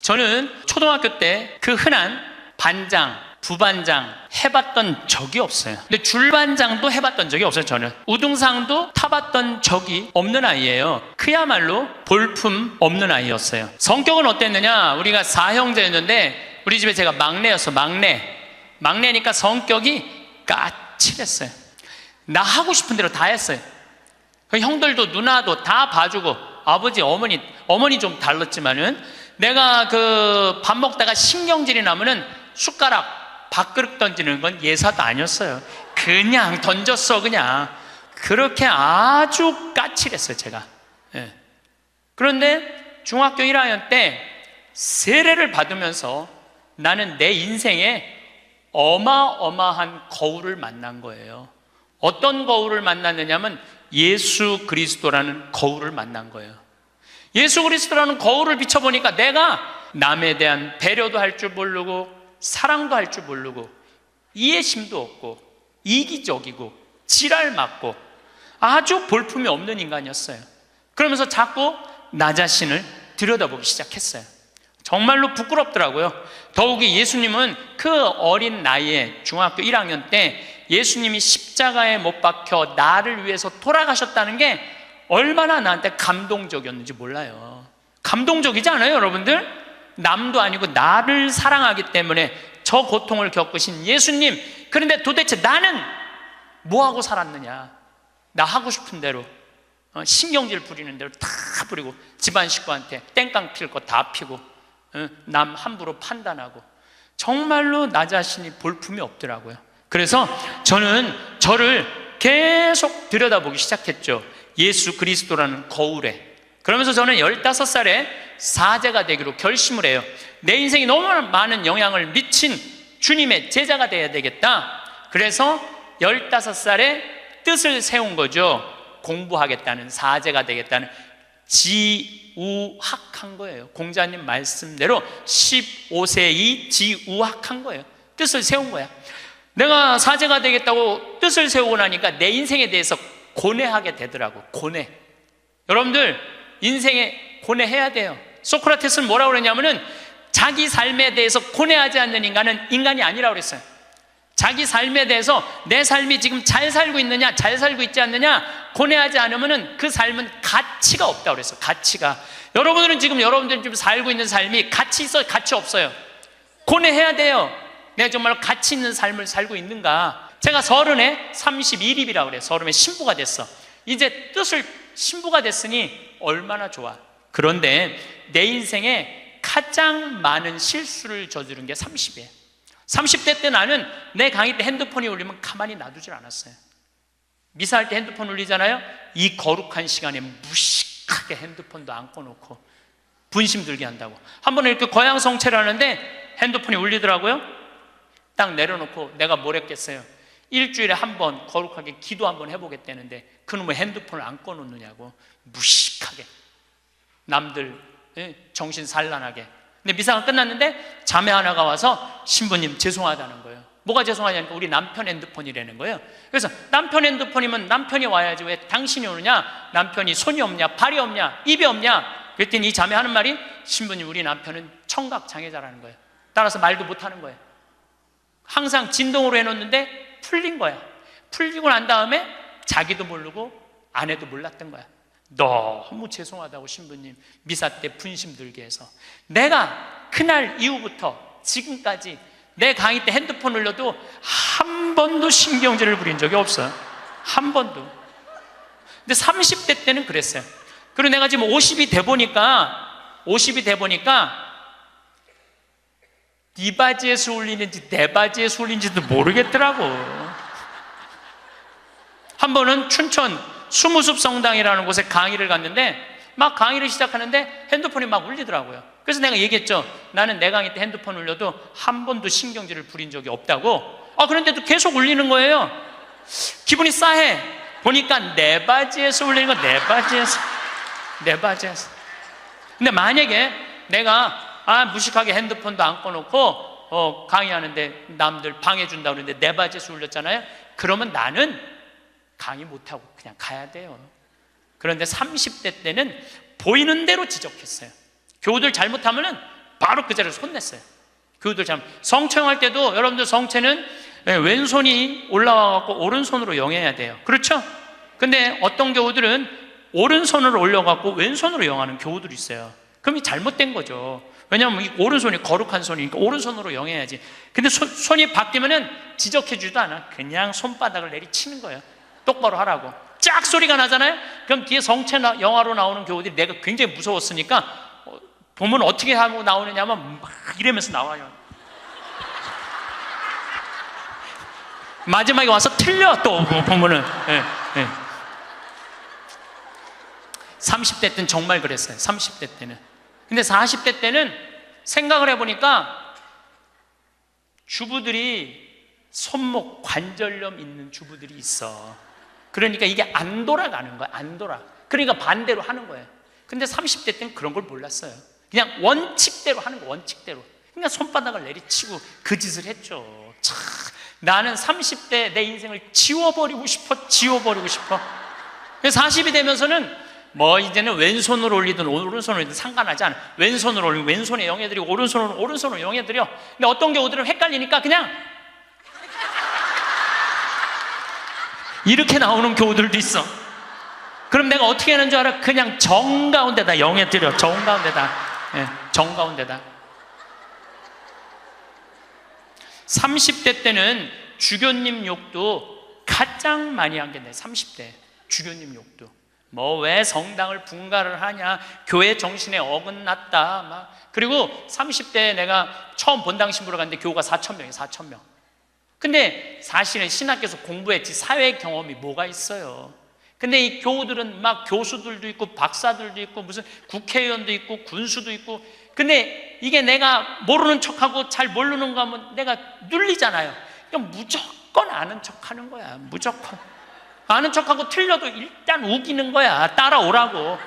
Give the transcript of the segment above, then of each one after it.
저는 초등학교 때 그 흔한 반장, 부반장 해봤던 적이 없어요. 근데 줄반장도 해봤던 적이 없어요. 저는 우등상도 타봤던 적이 없는 아이예요. 그야말로 볼품 없는 아이였어요. 성격은 어땠느냐? 우리가 4형제였는데 우리 집에 제가 막내였어. 막내니까 성격이 까칠했어요. 나 하고 싶은 대로 다 했어요. 형들도 누나도 다 봐주고, 아버지 어머니 좀 달랐지만은 내가 그 밥 먹다가 신경질이 나면은 숟가락 밥그릇 던지는 건 예사도 아니었어요. 그냥 던졌어. 그냥 그렇게 아주 까칠했어요, 제가. 예. 그런데 중학교 1학년 때 세례를 받으면서 나는 내 인생에 어마어마한 거울을 만난 거예요. 어떤 거울을 만났느냐면 예수 그리스도라는 거울을 만난 거예요. 예수 그리스도라는 거울을 비춰보니까 내가 남에 대한 배려도 할 줄 모르고 사랑도 할 줄 모르고 이해심도 없고 이기적이고 지랄 맞고 아주 볼품이 없는 인간이었어요. 그러면서 자꾸 나 자신을 들여다보기 시작했어요. 정말로 부끄럽더라고요. 더욱이 예수님은 그 어린 나이에 중학교 1학년 때 예수님이 십자가에 못 박혀 나를 위해서 돌아가셨다는 게 얼마나 나한테 감동적이었는지 몰라요. 감동적이지 않아요, 여러분들? 남도 아니고 나를 사랑하기 때문에 저 고통을 겪으신 예수님, 그런데 도대체 나는 뭐하고 살았느냐? 나 하고 싶은 대로 신경질 부리는 대로 다 부리고 집안 식구한테 땡깡 필 거 다 피고 남 함부로 판단하고 정말로 나 자신이 볼품이 없더라고요. 그래서 저는 저를 계속 들여다보기 시작했죠. 예수 그리스도라는 거울에. 그러면서 저는 15살에 사제가 되기로 결심을 해요. 내 인생이 너무 많은 영향을 미친 주님의 제자가 되어야 되겠다. 그래서 15살에 뜻을 세운 거죠. 공부하겠다는, 사제가 되겠다는, 지우학한 거예요. 공자님 말씀대로 15세이 지우학한 거예요. 뜻을 세운 거야. 내가 사제가 되겠다고 뜻을 세우고 나니까 내 인생에 대해서 고뇌하게 되더라고. 고뇌. 여러분들 인생에 고뇌해야 돼요. 소크라테스는 뭐라고 그러냐면은 자기 삶에 대해서 고뇌하지 않는 인간은 인간이 아니라고 그랬어요. 자기 삶에 대해서 내 삶이 지금 잘 살고 있느냐, 잘 살고 있지 않느냐 고뇌하지 않으면은 그 삶은 가치가 없다고 그랬어요. 가치가. 여러분들은 지금 살고 있는 삶이 가치 있어요, 가치 없어요? 고뇌해야 돼요. 내가 정말 가치 있는 삶을 살고 있는가? 제가 30에 31입이라고 그래요. 30에 신부가 됐어. 이제 신부가 됐으니 얼마나 좋아. 그런데 내 인생에 가장 많은 실수를 저지른 게 30이에요. 30대 때 나는 내 강의 때 핸드폰이 울리면 가만히 놔두질 않았어요. 미사할 때 핸드폰 울리잖아요. 이 거룩한 시간에 무식하게 핸드폰도 안 꺼놓고 분심 들게 한다고. 한 번은 이렇게 거양성체를 하는데 핸드폰이 울리더라고요. 딱 내려놓고 내가 뭘 했겠어요. 일주일에 한 번 거룩하게 기도 한번 해보겠다는데 그놈의 핸드폰을 안 꺼놓느냐고. 무식하게 남들 정신 산란하게. 근데 미사가 끝났는데 자매 하나가 와서 신부님 죄송하다는 거예요. 뭐가 죄송하냐니까 우리 남편 핸드폰이라는 거예요. 그래서 남편 핸드폰이면 남편이 와야지 왜 당신이 오느냐? 남편이 손이 없냐? 발이 없냐? 입이 없냐? 그랬더니 이 자매 하는 말이 신부님 우리 남편은 청각장애자라는 거예요. 따라서 말도 못하는 거예요. 항상 진동으로 해놓는데 풀린 거야. 풀리고 난 다음에 자기도 모르고 아내도 몰랐던 거야. 너무 죄송하다고 신부님 미사 때 분심 들게 해서. 내가 그날 이후부터 지금까지 내 강의 때 핸드폰 울려도 한 번도 신경질을 부린 적이 없어요. 한 번도. 근데 30대 때는 그랬어요. 그리고 내가 지금 50이 돼 보니까 네 바지에서 울리는지 내 바지에서 울리는지도 모르겠더라고. 한 번은 춘천 수무숲 성당이라는 곳에 강의를 갔는데 막 강의를 시작하는데 핸드폰이 막 울리더라고요. 그래서 내가 얘기했죠. 나는 내 강의 때 핸드폰 울려도 한 번도 신경질을 부린 적이 없다고. 그런데도 계속 울리는 거예요. 기분이 싸해. 보니까 내 바지에서 울리는 거. 내 바지에서. 근데 만약에 내가 무식하게 핸드폰도 안 꺼놓고 강의하는데 남들 방해준다고 그러는데 내 바지에서 울렸잖아요. 그러면 나는 강의 못하고 그냥 가야 돼요. 그런데 30대 때는 보이는 대로 지적했어요. 교우들 잘못하면은 바로 그 자리에서 혼냈어요. 교우들 참 성청할 때도 여러분들 성체는 왼손이 올라와갖고 오른손으로 영해야 돼요. 그렇죠? 근데 어떤 교우들은 오른손을 올려갖고 왼손으로 영하는 교우들이 있어요. 그럼 이 잘못된 거죠. 왜냐하면 이 오른손이 거룩한 손이니까 오른손으로 영해야지. 근데 손이 바뀌면은 지적해주지도 않아. 그냥 손바닥을 내리치는 거예요. 똑바로 하라고. 짝 소리가 나잖아요. 그럼 뒤에 성체 영화로 나오는 교우들이 내가 굉장히 무서웠으니까 보면 어떻게 하고 나오느냐면 막 이러면서 나와요. 마지막에 와서 틀려 또 보면은. 예, 예. 30대 때는 정말 그랬어요. 30대 때는. 근데 40대 때는 생각을 해보니까 주부들이 손목 관절염 있는 주부들이 있어. 그러니까 이게 안 돌아가는 거야. 안 돌아. 그러니까 반대로 하는 거예요. 근데 30대 때는 그런 걸 몰랐어요. 그냥 원칙대로 하는 거, 원칙대로. 그러니까 손바닥을 내리치고 그 짓을 했죠. 참, 나는 30대 내 인생을 지워버리고 싶어. 40이 되면서는 뭐 이제는 왼손으로 올리든 오른손으로 올리든 상관하지 않아. 왼손으로 올리면 왼손에 영해드리고 오른손으로 영해드려. 근데 어떤 경우들은 헷갈리니까 그냥 이렇게 나오는 교우들도 있어. 그럼 내가 어떻게 하는 줄 알아? 그냥 정가운데다 영해드려. 정가운데다. 예, 정가운데다. 30대 때는 주교님 욕도 가장 많이 한 게 내 30대 주교님 욕도. 뭐 왜 성당을 분가를 하냐, 교회 정신에 어긋났다 막. 그리고 30대에 내가 처음 본당 신부로 갔는데 교우가 4,000명이에요. 4,000명. 근데 사실은 신학교에서 공부했지 사회 경험이 뭐가 있어요. 근데 이 교우들은 막 교수들도 있고 박사들도 있고 무슨 국회의원도 있고 군수도 있고. 근데 이게 내가 모르는 척하고 잘 모르는 거 하면 내가 눌리잖아요. 그러니까 무조건 아는 척하는 거야. 무조건 아는 척하고 틀려도 일단 우기는 거야. 따라오라고.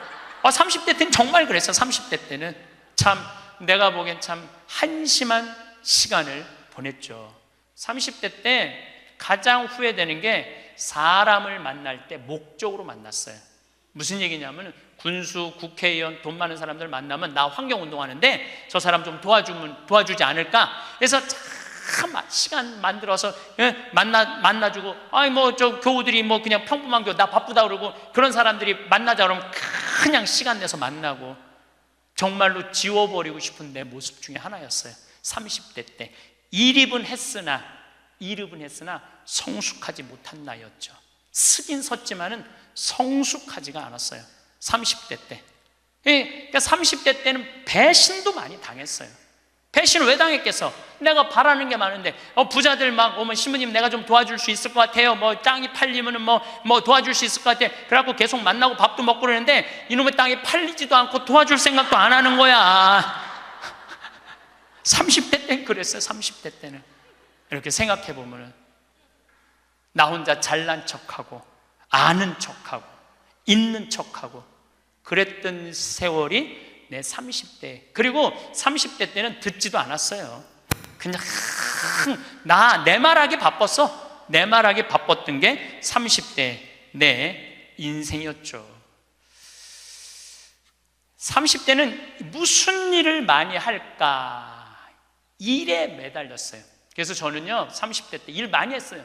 30대 때는 정말 그랬어. 30대 때는 참 내가 보기엔 참 한심한 시간을 보냈죠. 30대 때 가장 후회되는 게 사람을 만날 때 목적으로 만났어요. 무슨 얘기냐면 군수, 국회의원, 돈 많은 사람들 만나면 나 환경운동하는데 저 사람 좀 도와주지 않을까? 그래서 참 시간 만들어서 만나주고, 아니 뭐 저 교우들이 뭐 그냥 평범한 교우 나 바쁘다 그러고 그런 사람들이 만나자 그러면 그냥 시간 내서 만나고 정말로 지워버리고 싶은 내 모습 중에 하나였어요. 30대 때 일입은 했으나 성숙하지 못한 나이였죠. 쓰긴 섰지만은 성숙하지가 않았어요. 30대 때. 그러니까 30대 때는 배신도 많이 당했어요. 배신을 왜 당했겠어? 내가 바라는 게 많은데 부자들 막 오면 신부님 내가 좀 도와줄 수 있을 것 같아요. 뭐 땅이 팔리면은 뭐 도와줄 수 있을 것 같아. 그래갖고 계속 만나고 밥도 먹고 그러는데 이놈의 땅이 팔리지도 않고 도와줄 생각도 안 하는 거야. 30대 때는 그랬어요. 30대 때는 이렇게 생각해 보면은 나 혼자 잘난 척하고 아는 척하고 있는 척하고 그랬던 세월이 내 30대. 그리고 30대 때는 듣지도 않았어요. 그냥 내 말하기 바빴어. 내 말하기 바빴던 게 30대 내 인생이었죠. 30대는 무슨 일을 많이 할까? 일에 매달렸어요. 그래서 저는요 30대 때 일 많이 했어요.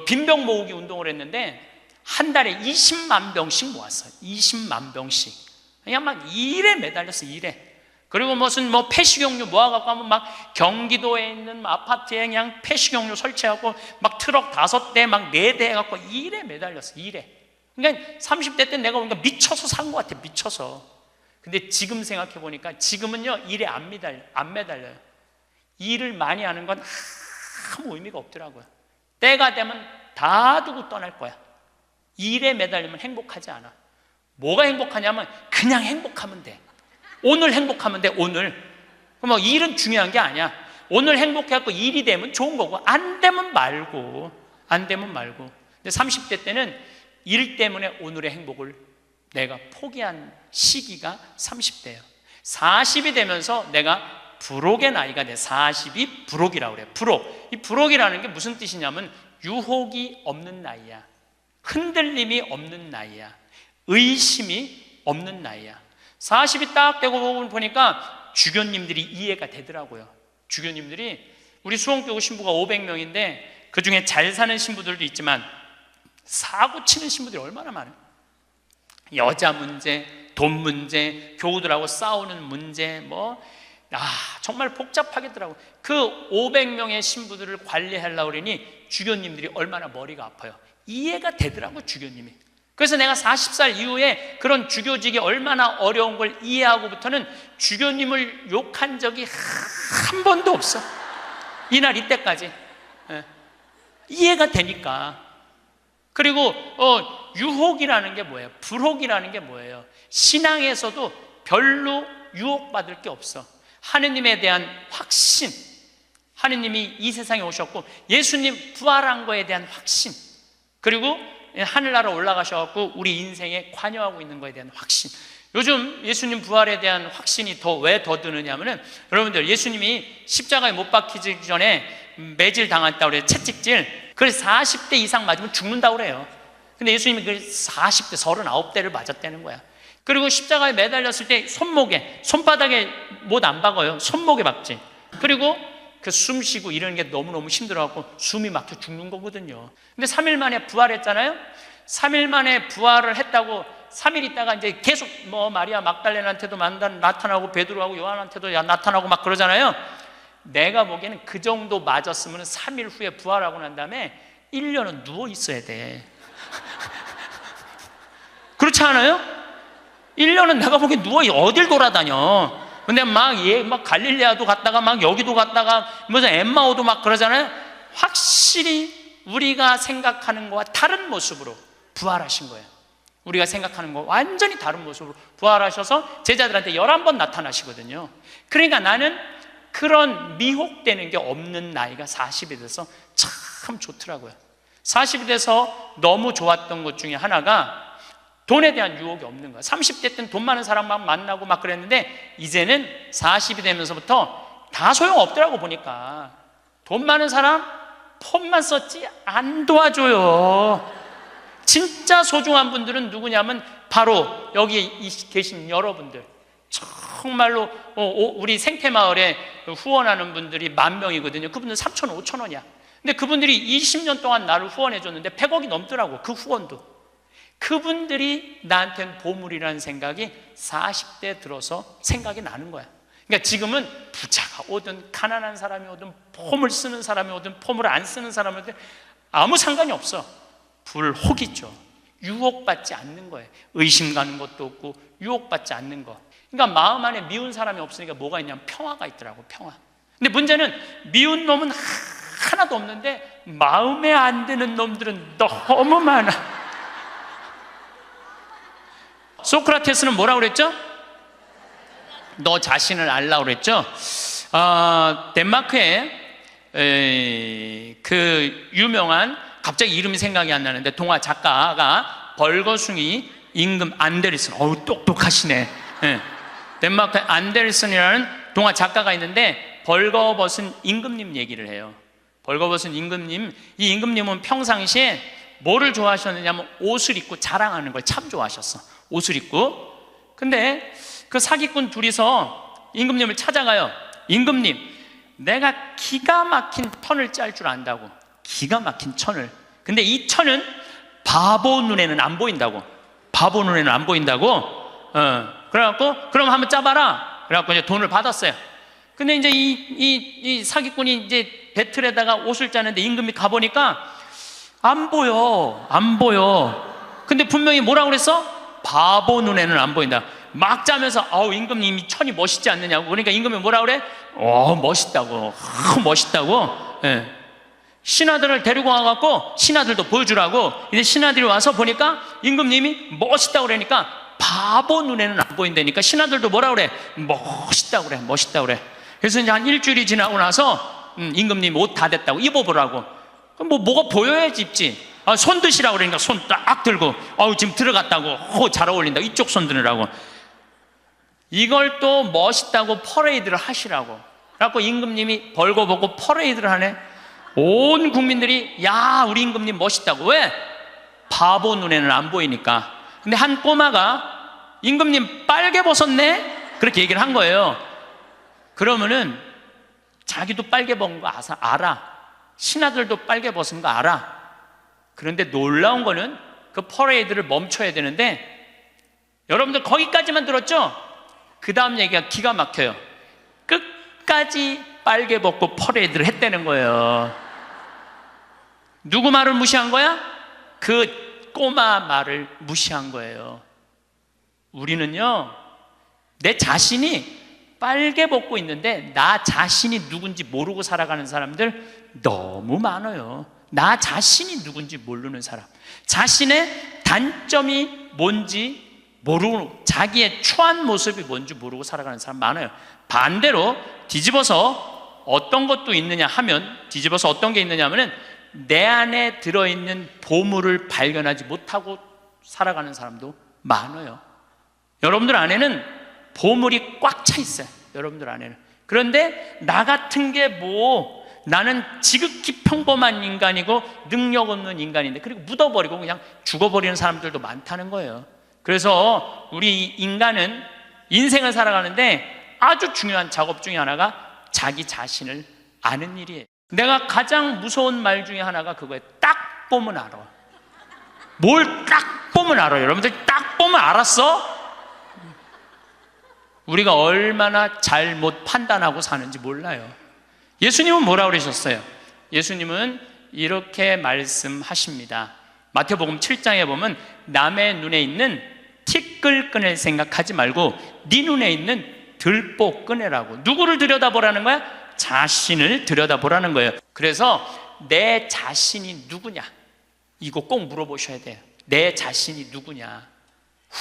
빈병 모으기 운동을 했는데 한 달에 20만 병씩 모았어요. 20만 병씩. 그냥 막 일에 매달렸어. 일에. 그리고 무슨 뭐 폐식용유 모아갖고 하면 막 경기도에 있는 아파트에 그냥 폐식용유 설치하고 막 트럭 5대 막 4대 해갖고 일에 매달렸어. 일에. 그러니까 30대 때 내가 보니까 미쳐서 산 것 같아. 미쳐서. 근데 지금 생각해 보니까 지금은요 일에 안 매달려요. 일을 많이 하는 건 아무 의미가 없더라고요. 때가 되면 다 두고 떠날 거야. 일에 매달리면 행복하지 않아. 뭐가 행복하냐면 그냥 행복하면 돼. 오늘 행복하면 돼. 오늘. 그럼 일은 중요한 게 아니야. 오늘 행복해갖고 일이 되면 좋은 거고 안 되면 말고. 근데 30대 때는 일 때문에 오늘의 행복을 내가 포기한 시기가 30대예요. 40이 되면서 내가 불혹의 나이가 돼. 40이 불혹이라고 그래요. 불혹. 이 불혹이라는 게 무슨 뜻이냐면 유혹이 없는 나이야. 흔들림이 없는 나이야. 의심이 없는 나이야. 40이 딱 되고 보니까 주교님들이 이해가 되더라고요. 주교님들이 우리 수원교구 신부가 500명인데 그 중에 잘 사는 신부들도 있지만 사고 치는 신부들이 얼마나 많아요. 여자 문제, 돈 문제, 교우들하고 싸우는 문제, 정말 복잡하겠더라고요. 그 500명의 신부들을 관리하려고 그러니 주교님들이 얼마나 머리가 아파요. 이해가 되더라고요, 주교님이. 그래서 내가 40살 이후에 그런 주교직이 얼마나 어려운 걸 이해하고부터는 주교님을 욕한 적이 한 번도 없어. 이날 이때까지. 이해가 되니까. 그리고 유혹이라는 게 뭐예요? 불혹이라는 게 뭐예요? 신앙에서도 별로 유혹받을 게 없어. 하느님에 대한 확신, 하느님이 이 세상에 오셨고 예수님 부활한 거에 대한 확신, 그리고 하늘나라 올라가셔서 우리 인생에 관여하고 있는 거에 대한 확신. 요즘 예수님 부활에 대한 확신이 왜 더 드느냐 하면은, 여러분들, 예수님이 십자가에 못 박히기 전에 매질 당했다고 그래요. 채찍질. 그래서 40대 이상 맞으면 죽는다고 그래요. 근데 예수님이 그 40대, 39대를 맞았다는 거야. 그리고 십자가에 매달렸을 때 손바닥에 못 안 박아요. 손목에 박지. 그리고 그 숨 쉬고 이러는 게 너무너무 힘들어갖고 숨이 막혀 죽는 거거든요. 근데 3일 만에 부활했잖아요. 3일 만에 부활을 했다고 3일 있다가 이제 계속 마리아 막달레나한테도 나타나고 베드로하고 요한한테도 나타나고 막 그러잖아요. 내가 보기에는 그 정도 맞았으면 3일 후에 부활하고 난 다음에 1년은 누워 있어야 돼. 그렇지 않아요? 1년은 내가 보기엔 누워 어딜 돌아다녀. 근데 막 갈릴레아도 갔다가 막 여기도 갔다가 무슨 엠마오도 막 그러잖아요. 확실히 우리가 생각하는 거와 다른 모습으로 부활하신 거예요. 우리가 생각하는 거 완전히 다른 모습으로 부활하셔서 제자들한테 11번 나타나시거든요. 그러니까 나는 그런 미혹되는 게 없는 나이가 40이 돼서 참 좋더라고요. 40이 돼서 너무 좋았던 것 중에 하나가 돈에 대한 유혹이 없는 거야. 30대 때는 돈 많은 사람만 만나고 막 그랬는데 이제는 40이 되면서부터 다 소용없더라고. 보니까 돈 많은 사람 폰만 썼지 안 도와줘요. 진짜 소중한 분들은 누구냐면 바로 여기 계신 여러분들. 정말로 우리 생태마을에 후원하는 분들이 10,000명이거든요. 그분들 3,000원, 5,000원이야. 근데 그분들이 20년 동안 나를 후원해 줬는데 100억이 넘더라고. 그 후원도. 그분들이 나한테는 보물이라는 생각이 40대 들어서 생각이 나는 거야. 그러니까 지금은 부자가 오든 가난한 사람이 오든 폼을 쓰는 사람이 오든 폼을 안 쓰는 사람이 오든 아무 상관이 없어. 불혹이죠. 유혹받지 않는 거예요. 의심 가는 것도 없고 유혹받지 않는 거. 그러니까 마음 안에 미운 사람이 없으니까 뭐가 있냐면 평화가 있더라고. 평화. 근데 문제는 미운 놈은 하나도 없는데 마음에 안 드는 놈들은 너무 많아. 소크라테스는 뭐라고 그랬죠? 너 자신을 알라고 그랬죠? 덴마크에 그 유명한, 갑자기 이름이 생각이 안 나는데 동화 작가가 벌거숭이 임금 안데르슨. 똑똑하시네. 덴마크에 안데르슨이라는 동화 작가가 있는데 벌거벗은 임금님 얘기를 해요. 벌거벗은 임금님. 이 임금님은 평상시에 뭐를 좋아하셨느냐면 옷을 입고 자랑하는 걸 참 좋아하셨어. 옷을 입고. 근데 그 사기꾼 둘이서 임금님을 찾아가요. 임금님, 내가 기가 막힌 턴을 짤 줄 안다고. 기가 막힌 천을. 근데 이 천은 바보 눈에는 안 보인다고. 바보 눈에는 안 보인다고. 그래갖고 그럼 한번 짜봐라. 그래갖고 이제 돈을 받았어요. 근데 이제 이 사기꾼이 이제 배틀에다가 옷을 짜는데 임금이 가보니까 안 보여. 근데 분명히 뭐라고 그랬어? 바보 눈에는 안 보인다. 막 짜면서 임금님이 천이 멋있지 않느냐고. 그러니까 임금이 뭐라 그래? 멋있다고. 멋있다고. 신하들을 데리고 와갖고 신하들도 보여주라고. 이제 신하들이 와서 보니까 임금님이 멋있다고 그러니까 바보 눈에는 안 보인다니까 신하들도 뭐라 그래? 멋있다고 그래. 그래서 이제 한 일주일이 지나고 나서 임금님 옷 다 됐다고 입어보라고. 그럼 뭐가 보여야지 입지. 손 드시라고 그러니까 손 딱 들고 지금 들어갔다고. 잘 어울린다. 이쪽 손 드느라고. 이걸 또 멋있다고 퍼레이드를 하시라고. 그래갖고 임금님이 벌거벗고 퍼레이드를 하네. 온 국민들이 야, 우리 임금님 멋있다고. 왜? 바보 눈에는 안 보이니까. 근데 한 꼬마가 임금님 빨개 벗었네? 그렇게 얘기를 한 거예요. 그러면은 자기도 빨개 벗은 거 알아. 신하들도 빨개 벗은 거 알아. 그런데 놀라운 거는 그 퍼레이드를 멈춰야 되는데, 여러분들 거기까지만 들었죠? 그 다음 얘기가 기가 막혀요. 끝까지 빨개 벗고 퍼레이드를 했다는 거예요. 누구 말을 무시한 거야? 그 꼬마 말을 무시한 거예요. 우리는요, 내 자신이 빨개 벗고 있는데 나 자신이 누군지 모르고 살아가는 사람들 너무 많아요. 나 자신이 누군지 모르는 사람, 자신의 단점이 뭔지 모르고, 자기의 추한 모습이 뭔지 모르고 살아가는 사람 많아요. 반대로 뒤집어서 어떤 것도 있느냐 하면, 뒤집어서 어떤 게 있느냐 하면은 내 안에 들어있는 보물을 발견하지 못하고 살아가는 사람도 많아요. 여러분들 안에는 보물이 꽉 차 있어요. 여러분들 안에는. 그런데 나 같은 게 뭐, 나는 지극히 평범한 인간이고 능력 없는 인간인데, 그리고 묻어버리고 그냥 죽어버리는 사람들도 많다는 거예요. 그래서 우리 인간은 인생을 살아가는데 아주 중요한 작업 중에 하나가 자기 자신을 아는 일이에요. 내가 가장 무서운 말 중에 하나가 그거예요. 딱 보면 알아. 뭘 딱 보면 알아. 여러분들 딱 보면 알았어? 우리가 얼마나 잘못 판단하고 사는지 몰라요. 예수님은 뭐라고 그러셨어요? 예수님은 이렇게 말씀하십니다. 마태복음 7장에 보면 남의 눈에 있는 티끌 생각하지 말고 네 눈에 있는 들보 꺼내라고. 누구를 들여다보라는 거야? 자신을 들여다보라는 거예요. 그래서 내 자신이 누구냐, 이거 꼭 물어보셔야 돼요. 내 자신이 누구냐.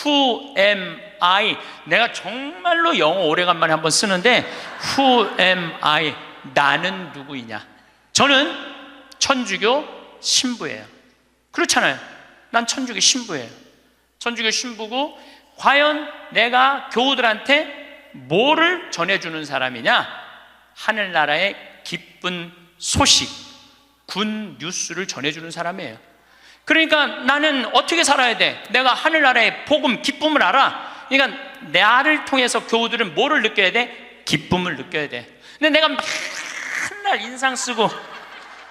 Who am I? 내가 정말로 영어 오래간만에 한번 쓰는데 Who am I? 나는 누구이냐. 저는 천주교 신부예요. 그렇잖아요. 난 천주교 신부예요. 천주교 신부고, 과연 내가 교우들한테 뭐를 전해주는 사람이냐? 하늘나라의 기쁜 소식, 군 뉴스를 전해주는 사람이에요. 그러니까 나는 어떻게 살아야 돼? 내가 하늘나라의 복음, 기쁨을 알아. 그러니까 나를 통해서 교우들은 뭐를 느껴야 돼? 기쁨을 느껴야 돼. 근데 내가 맨날 인상 쓰고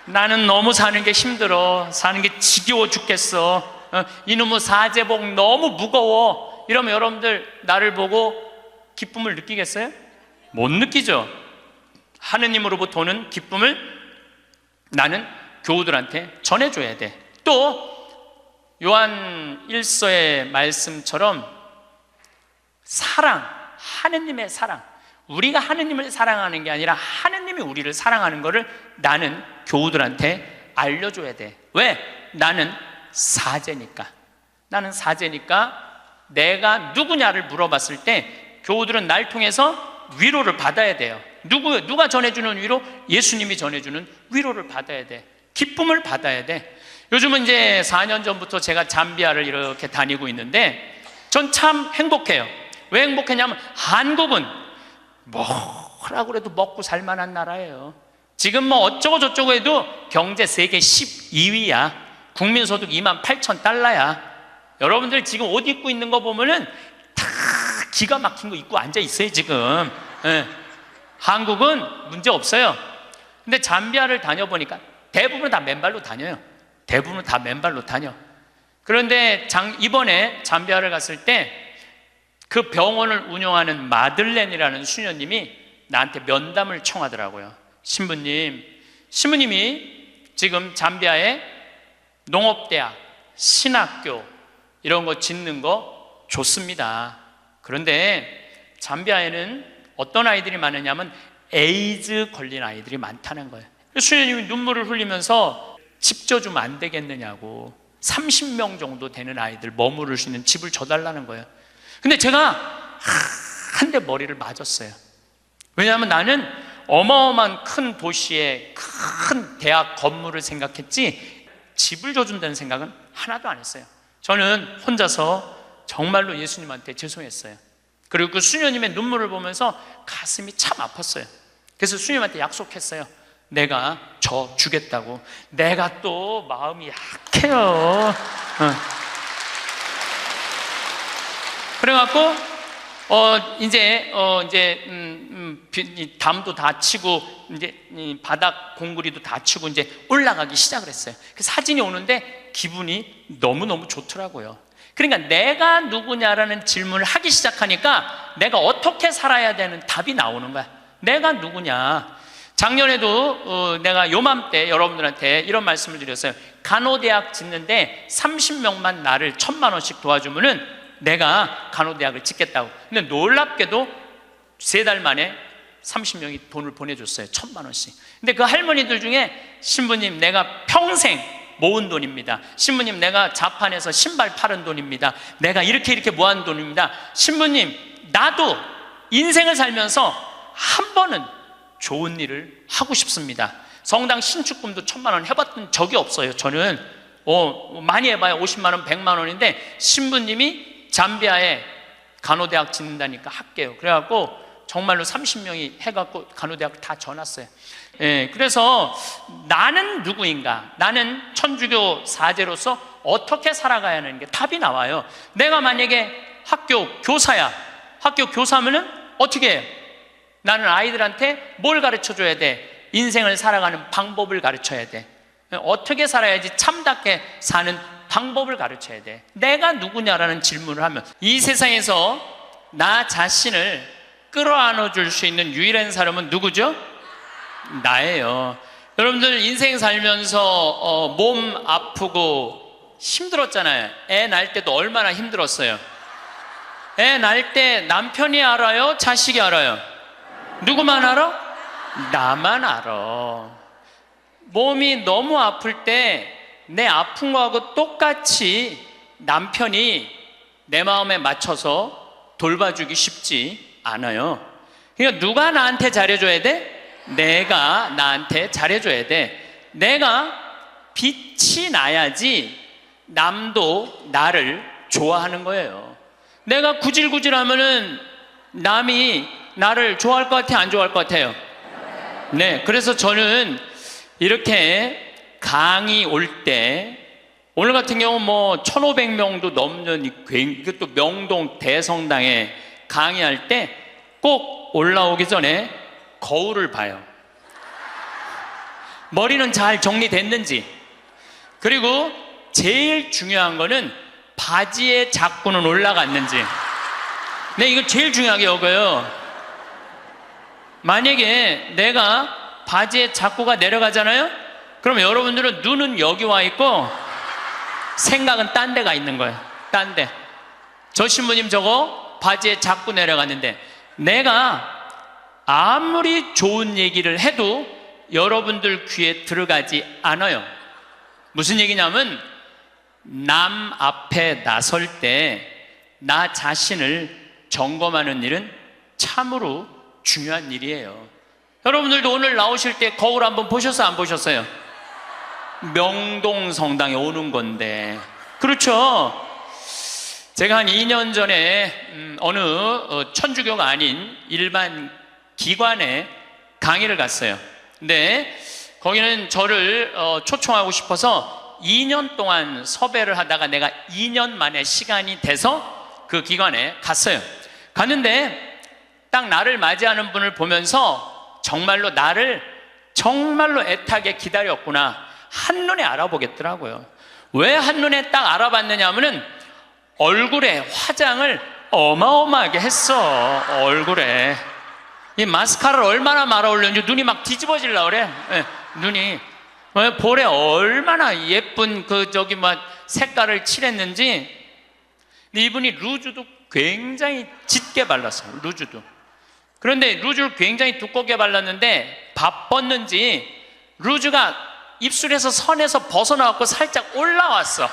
나는 너무 사는 게 힘들어, 사는 게 지겨워 죽겠어, 이놈의 사제복 너무 무거워, 이러면 여러분들 나를 보고 기쁨을 느끼겠어요? 못 느끼죠. 하느님으로부터 오는 기쁨을 나는 교우들한테 전해줘야 돼. 또 요한 1서의 말씀처럼 사랑, 하느님의 사랑, 우리가 하느님을 사랑하는 게 아니라 하느님이 우리를 사랑하는 것을 나는 교우들한테 알려줘야 돼. 왜? 나는 사제니까. 나는 사제니까 내가 누구냐를 물어봤을 때 교우들은 날 통해서 위로를 받아야 돼요. 누가 전해주는 위로? 예수님이 전해주는 위로를 받아야 돼. 기쁨을 받아야 돼. 요즘은 이제 4년 전부터 제가 잠비아를 이렇게 다니고 있는데 전 참 행복해요. 왜 행복했냐면 한국은 뭐라고 해도 먹고 살만한 나라예요. 지금 뭐 어쩌고 저쩌고 해도 경제 세계 12위야. 국민소득 28,000달러야. 여러분들 지금 옷 입고 있는 거 보면은 다 기가 막힌 거 입고 앉아 있어요 지금. 네. 한국은 문제 없어요. 근데 잠비아를 다녀보니까 대부분 다 맨발로 다녀요. 대부분 다 맨발로 다녀. 그런데 이번에 잠비아를 갔을 때 그 병원을 운영하는 마들렌이라는 수녀님이 나한테 면담을 청하더라고요. 신부님이 지금 잠비아에 농업대학, 신학교 이런 거 짓는 거 좋습니다. 그런데 잠비아에는 어떤 아이들이 많으냐면 에이즈 걸린 아이들이 많다는 거예요. 수녀님이 눈물을 흘리면서 집 져주면 안 되겠느냐고, 30명 정도 되는 아이들 머무를 수 있는 집을 줘달라는 거예요. 근데 제가 한 대 머리를 맞았어요. 왜냐하면 나는 어마어마한 큰 도시에 큰 대학 건물을 생각했지 집을 줘준다는 생각은 하나도 안 했어요. 저는 혼자서 정말로 예수님한테 죄송했어요. 그리고 그 수녀님의 눈물을 보면서 가슴이 참 아팠어요. 그래서 수녀님한테 약속했어요. 내가 저 주겠다고. 내가 또 마음이 약해요. 그래갖고 이 담도 다 치고 이제 이 바닥 공구리도 다 치고 이제 올라가기 시작을 했어요. 그 사진이 오는데 기분이 너무너무 좋더라고요. 그러니까 내가 누구냐라는 질문을 하기 시작하니까 내가 어떻게 살아야 되는 답이 나오는 거야. 내가 누구냐. 작년에도 내가 요맘때 여러분들한테 이런 말씀을 드렸어요. 간호대학 짓는데 30명만 나를 1,000만 원씩 도와주면은 내가 간호대학을 짓겠다고. 근데 놀랍게도 3달 만에 30명이 돈을 보내줬어요. 1,000만 원씩. 근데 그 할머니들 중에 신부님 내가 평생 모은 돈입니다. 신부님 내가 자판에서 신발 팔은 돈입니다. 내가 이렇게 모은 돈입니다. 신부님 나도 인생을 살면서 한 번은 좋은 일을 하고 싶습니다. 성당 신축금도 1,000만 원 해봤던 적이 없어요. 저는 많이 해봐야 50만 원 100만 원인데 신부님이 잠비아에 간호대학 짓는다니까 할게요. 그래갖고 정말로 30명이 해갖고 간호대학을 다 져놨어요. 그래서 나는 누구인가? 나는 천주교 사제로서 어떻게 살아가야 하는 게 답이 나와요. 내가 만약에 학교 교사야. 학교 교사면은 어떻게 해요? 나는 아이들한테 뭘 가르쳐줘야 돼? 인생을 살아가는 방법을 가르쳐야 돼. 어떻게 살아야지 참답게 사는 방법을 가르쳐야 돼. 내가 누구냐라는 질문을 하면 이 세상에서 나 자신을 끌어안아 줄 수 있는 유일한 사람은 누구죠? 나예요. 여러분들 인생 살면서 몸 아프고 힘들었잖아요. 애 낳을 때도 얼마나 힘들었어요. 애 낳을 때 남편이 알아요? 자식이 알아요? 누구만 알아? 나만 알아. 몸이 너무 아플 때 내 아픈 거하고 똑같이 남편이 내 마음에 맞춰서 돌봐주기 쉽지 않아요. 그러니까 누가 나한테 잘해줘야 돼? 내가 나한테 잘해줘야 돼. 내가 빛이 나야지 남도 나를 좋아하는 거예요. 내가 구질구질하면은 남이 나를 좋아할 것 같아요? 안 좋아할 것 같아요? 네, 그래서 저는 이렇게 강의 올 때 오늘 같은 경우 1,500명도 넘는 이것도 명동 대성당에 강의할 때 꼭 올라오기 전에 거울을 봐요. 머리는 잘 정리됐는지. 그리고 제일 중요한 거는 바지의 작구는 올라갔는지. 네, 이거 제일 중요하게 여겨요. 만약에 내가 바지의 작구가 내려가잖아요? 그럼 여러분들은 눈은 여기 와 있고 생각은 딴 데가 있는 거예요. 딴 데. 저 신부님 저거 바지에 작구 내려갔는데 내가 아무리 좋은 얘기를 해도 여러분들 귀에 들어가지 않아요. 무슨 얘기냐면 남 앞에 나설 때 나 자신을 점검하는 일은 참으로 중요한 일이에요. 여러분들도 오늘 나오실 때 거울 한번 보셨어요? 안 보셨어요? 명동 성당에 오는 건데. 그렇죠? 제가 한 2년 전에 어느 천주교가 아닌 일반 기관에 강의를 갔어요. 근데 거기는 저를 초청하고 싶어서 2년 동안 섭외를 하다가 내가 2년 만에 시간이 돼서 그 기관에 갔어요. 갔는데 딱 나를 맞이하는 분을 보면서 정말로 나를 정말로 애타게 기다렸구나 한눈에 알아보겠더라고요. 왜 한눈에 딱 알아봤느냐 하면은 얼굴에 화장을 어마어마하게 했어. 얼굴에 이 마스카라를 얼마나 말아 올렸는지 눈이 막 뒤집어지려고 그래. 네, 눈이 볼에 얼마나 예쁜 색깔을 칠했는지. 근데 이분이 루즈도 굉장히 짙게 발랐어요. 루즈도. 그런데 루즈를 굉장히 두껍게 발랐는데 바빴는지 루즈가 입술에서 선에서 벗어나갖고 살짝 올라왔어.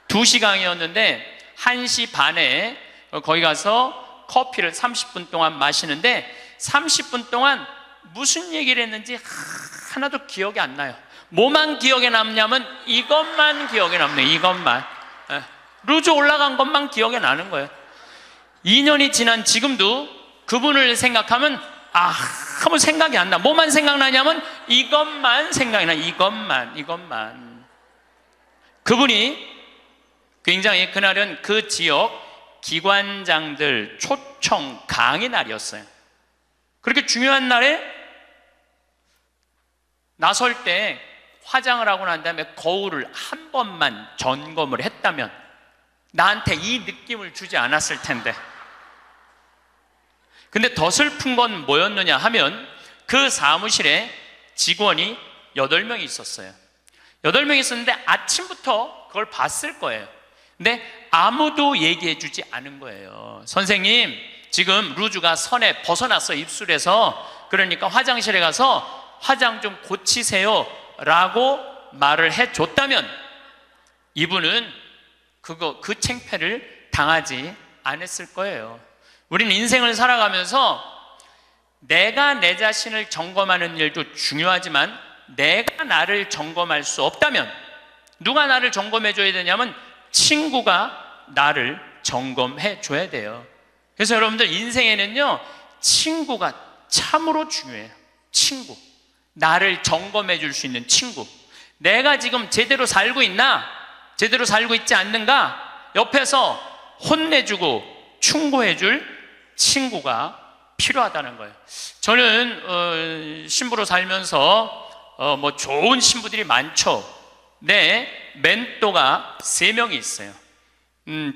2시간이었는데 1시 반에 거기 가서 커피를 30분 동안 마시는데 30분 동안 무슨 얘기를 했는지 하나도 기억이 안 나요. 뭐만 기억에 남냐면 이것만 기억에 남네요. 이것만. 루즈 올라간 것만 기억에 나는 거예요. 2년이 지난 지금도 그분을 생각하면 아무 생각이 안 나. 뭐만 생각나냐면 이것만 생각이 나. 이것만. 그분이 굉장히 그날은 그 지역 기관장들 초청 강의 날이었어요. 그렇게 중요한 날에 나설 때 화장을 하고 난 다음에 거울을 한 번만 점검을 했다면 나한테 이 느낌을 주지 않았을 텐데. 근데 더 슬픈 건 뭐였느냐 하면 그 사무실에 직원이 8명이 있었어요. 8명이 있었는데 아침부터 그걸 봤을 거예요. 근데 아무도 얘기해 주지 않은 거예요. 선생님, 지금 루즈가 선에 벗어났어, 입술에서. 그러니까 화장실에 가서 화장 좀 고치세요 라고 말을 해줬다면 이분은 그 창피를 당하지 않았을 거예요. 우리는 인생을 살아가면서 내가 내 자신을 점검하는 일도 중요하지만 내가 나를 점검할 수 없다면 누가 나를 점검해 줘야 되냐면 친구가 나를 점검해 줘야 돼요. 그래서 여러분들 인생에는요, 친구가 참으로 중요해요. 친구, 나를 점검해 줄 수 있는 친구. 내가 지금 제대로 살고 있나? 제대로 살고 있지 않는가? 옆에서 혼내주고 충고해 줄 친구가 필요하다는 거예요. 저는 신부로 살면서 뭐 좋은 신부들이 많죠. 내 멘토가 3명이 있어요.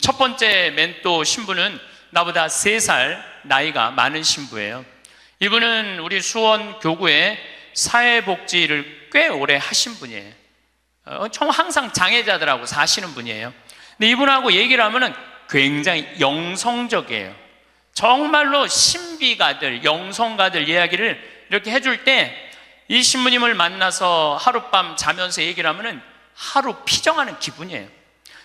첫 번째 멘토 신부는 나보다 3살 나이가 많은 신부예요. 이분은 우리 수원 교구에 사회복지를 꽤 오래 하신 분이에요. 항상 장애자들하고 사시는 분이에요. 근데 이분하고 얘기를 하면은 굉장히 영성적이에요. 정말로 신비가들, 영성가들 이야기를 이렇게 해줄 때 이 신부님을 만나서 하룻밤 자면서 얘기를 하면은 하루 피정하는 기분이에요.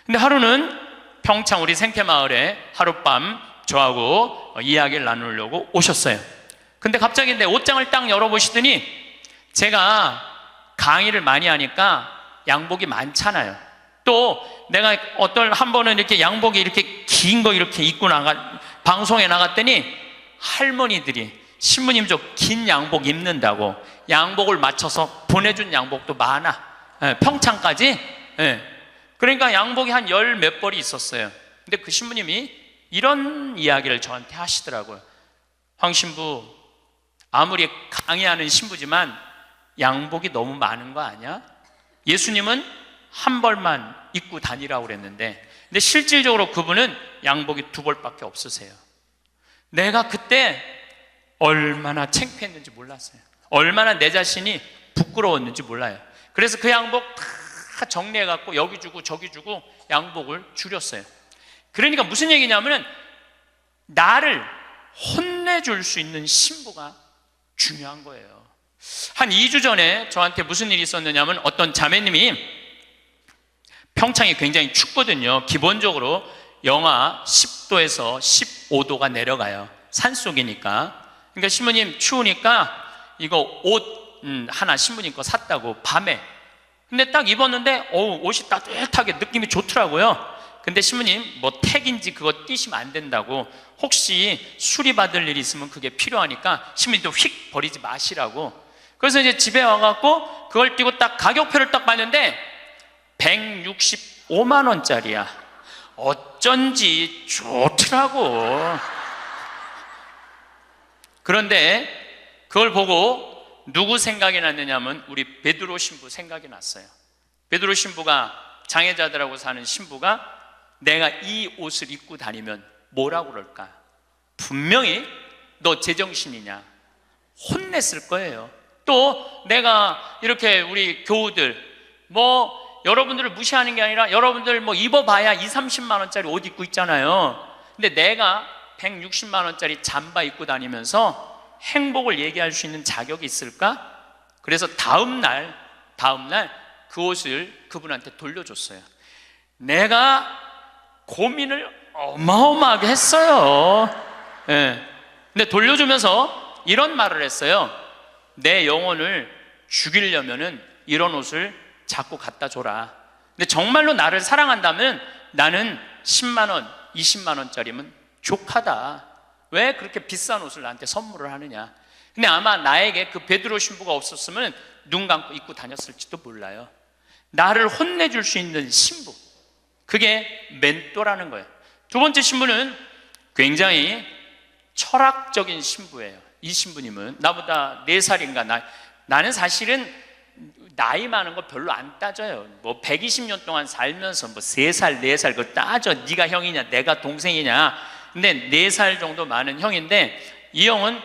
근데 하루는 평창 우리 생태마을에 하룻밤 저하고 이야기를 나누려고 오셨어요. 근데 갑자기 내 옷장을 딱 열어보시더니 제가 강의를 많이 하니까 양복이 많잖아요. 또 내가 한 번은 이렇게 양복이 이렇게 긴 거 이렇게 입고 방송에 나갔더니 할머니들이 신부님 저 긴 양복 입는다고 양복을 맞춰서 보내준 양복도 많아. 평창까지. 그러니까 양복이 한 10몇 벌이 있었어요. 근데 그 신부님이 이런 이야기를 저한테 하시더라고요. 황 신부, 아무리 강의하는 신부지만 양복이 너무 많은 거 아니야? 예수님은 한 벌만 입고 다니라고 그랬는데, 근데 실질적으로 그분은 양복이 2벌밖에 없으세요. 내가 그때 얼마나 창피했는지 몰랐어요. 얼마나 내 자신이 부끄러웠는지 몰라요. 그래서 그 양복 다 정리해갖고 여기 주고 저기 주고 양복을 줄였어요. 그러니까 무슨 얘기냐면 나를 혼내줄 수 있는 신부가 중요한 거예요. 한 2주 전에 저한테 무슨 일이 있었느냐면 어떤 자매님이, 평창이 굉장히 춥거든요. 기본적으로 영하 10도에서 15도가 내려가요. 산속이니까. 그러니까 신부님 추우니까 이거 옷 하나 신부님 거 샀다고 밤에. 근데 딱 입었는데 옷이 따뜻하게 느낌이 좋더라고요. 근데 신부님 뭐 택인지 그거 띄시면 안 된다고, 혹시 수리받을 일이 있으면 그게 필요하니까 신부님도 휙 버리지 마시라고. 그래서 이제 집에 와갖고 그걸 띄고 딱 가격표를 딱 봤는데 165만 원짜리야. 어쩐지 좋더라고. 그런데 그걸 보고 누구 생각이 났느냐면 우리 베드로 신부 생각이 났어요. 베드로 신부가, 장애자들하고 사는 신부가 내가 이 옷을 입고 다니면 뭐라고 그럴까? 분명히 너 제정신이냐 혼냈을 거예요. 또 내가 이렇게 우리 교우들 뭐 여러분들을 무시하는 게 아니라 여러분들 뭐 입어봐야 20, 30만 원짜리 옷 입고 있잖아요. 근데 내가 160만 원짜리 잠바 입고 다니면서 행복을 얘기할 수 있는 자격이 있을까? 그래서 다음날 그 옷을 그분한테 돌려줬어요. 내가 고민을 어마어마하게 했어요. 근데 돌려주면서 이런 말을 했어요. 내 영혼을 죽이려면은 이런 옷을 자꾸 갖다 줘라. 근데 정말로 나를 사랑한다면 나는 10만 원, 20만 원짜리면 족하다. 왜 그렇게 비싼 옷을 나한테 선물을 하느냐. 근데 아마 나에게 그 베드로 신부가 없었으면 눈 감고 입고 다녔을지도 몰라요. 나를 혼내줄 수 있는 신부, 그게 멘토라는 거예요. 두 번째 신부는 굉장히 철학적인 신부예요. 이 신부님은 나보다 4살인가 나는 사실은 나이 많은 거 별로 안 따져요. 뭐 120년 동안 살면서 뭐 3살, 4살 그거 따져. 네가 형이냐 내가 동생이냐. 근데 4살 정도 많은 형인데 이 형은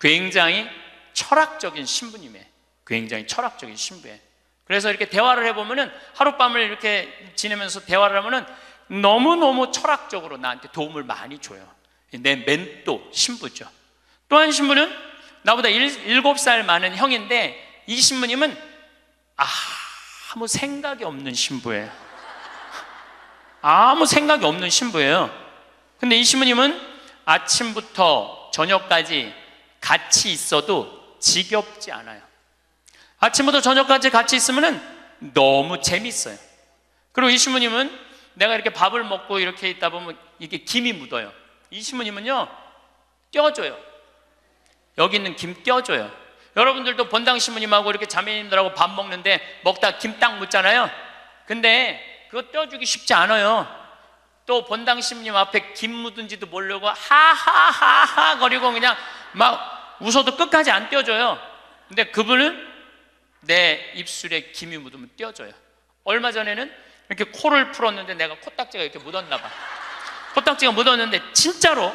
굉장히 철학적인 신부님이에요. 굉장히 철학적인 신부예요. 그래서 이렇게 대화를 해보면은 하룻밤을 이렇게 지내면서 대화를 하면은 너무너무 철학적으로 나한테 도움을 많이 줘요. 내 멘토 신부죠. 또 한 신부는 나보다 7살 많은 형인데 이 신부님은 아무 생각이 없는 신부예요. 아무 생각이 없는 신부예요. 근데 이 신부님은 아침부터 저녁까지 같이 있어도 지겹지 않아요. 아침부터 저녁까지 같이 있으면 너무 재밌어요. 그리고 이 신부님은 내가 이렇게 밥을 먹고 이렇게 있다 보면 이게 김이 묻어요. 이 신부님은요 껴줘요. 여기 있는 김 껴줘요. 여러분들도 본당 신부님하고 이렇게 자매님들하고 밥 먹는데 먹다 김 딱 묻잖아요. 근데 그거 떼어주기 쉽지 않아요. 또 본당 신부님 앞에 김 묻은지도 모르고 하하하하 거리고 그냥 막 웃어도 끝까지 안 떼어줘요. 근데 그분은 내 입술에 김이 묻으면 떼어줘요. 얼마 전에는 이렇게 코를 풀었는데 내가 코딱지가 이렇게 묻었나 봐. 코딱지가 묻었는데 진짜로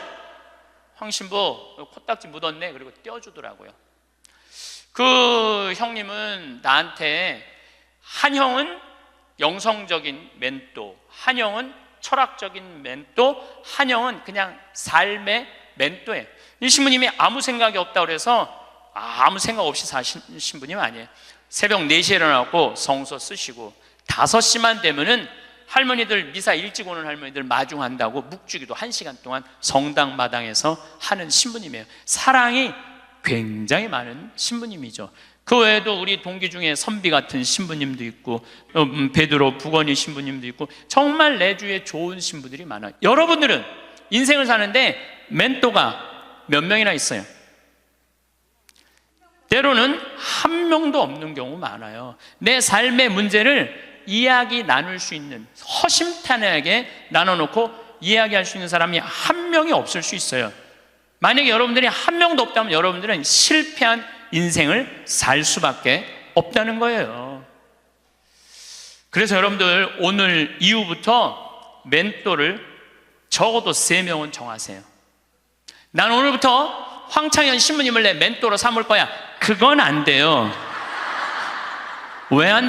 황 신부 코딱지 묻었네 그리고 떼어주더라고요. 그 형님은 나한테 한 형은 영성적인 멘토, 한 형은 철학적인 멘토, 한 형은 그냥 삶의 멘토예요. 이 신부님이 아무 생각이 없다고 그래서 아무 생각 없이 사신 신부님 아니에요. 새벽 4시에 일어나고 성서 쓰시고 5시만 되면은 할머니들 미사 일찍 오는 할머니들 마중한다고 묵주기도 1시간 동안 성당 마당에서 하는 신부님이에요. 사랑이 굉장히 많은 신부님이죠. 그 외에도 우리 동기 중에 선비 같은 신부님도 있고 베드로 부건이 신부님도 있고 정말 내 주위에 좋은 신부들이 많아요. 여러분들은 인생을 사는데 멘토가 몇 명이나 있어요? 때로는 한 명도 없는 경우 많아요. 내 삶의 문제를 이야기 나눌 수 있는, 허심탄회하게 나눠놓고 이야기할 수 있는 사람이 한 명이 없을 수 있어요. 만약에 여러분들이 한 명도 없다면 여러분들은 실패한 인생을 살 수밖에 없다는 거예요. 그래서 여러분들 오늘 이후부터 멘토를 적어도 3명은 정하세요. 난 오늘부터 황창현 신부님을 내 멘토로 삼을 거야. 그건 안 돼요. 왜 안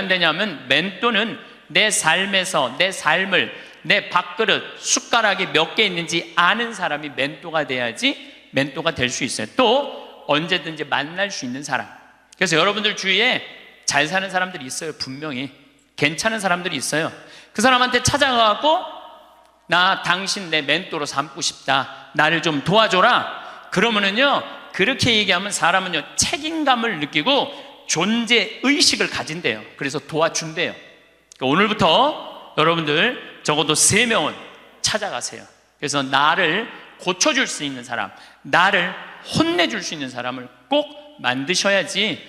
되냐면 멘토는 내 삶에서 내 삶을 내 밥그릇 숟가락이 몇 개 있는지 아는 사람이 멘토가 돼야지 멘토가 될 수 있어요. 또 언제든지 만날 수 있는 사람. 그래서 여러분들 주위에 잘 사는 사람들이 있어요. 분명히 괜찮은 사람들이 있어요. 그 사람한테 찾아가고 나 당신 내 멘토로 삼고 싶다, 나를 좀 도와줘라. 그러면은요 그렇게 얘기하면 사람은요 책임감을 느끼고 존재의식을 가진대요. 그래서 도와준대요. 그러니까 오늘부터 여러분들 적어도 3명은 찾아가세요. 그래서 나를 고쳐줄 수 있는 사람, 나를 혼내줄 수 있는 사람을 꼭 만드셔야지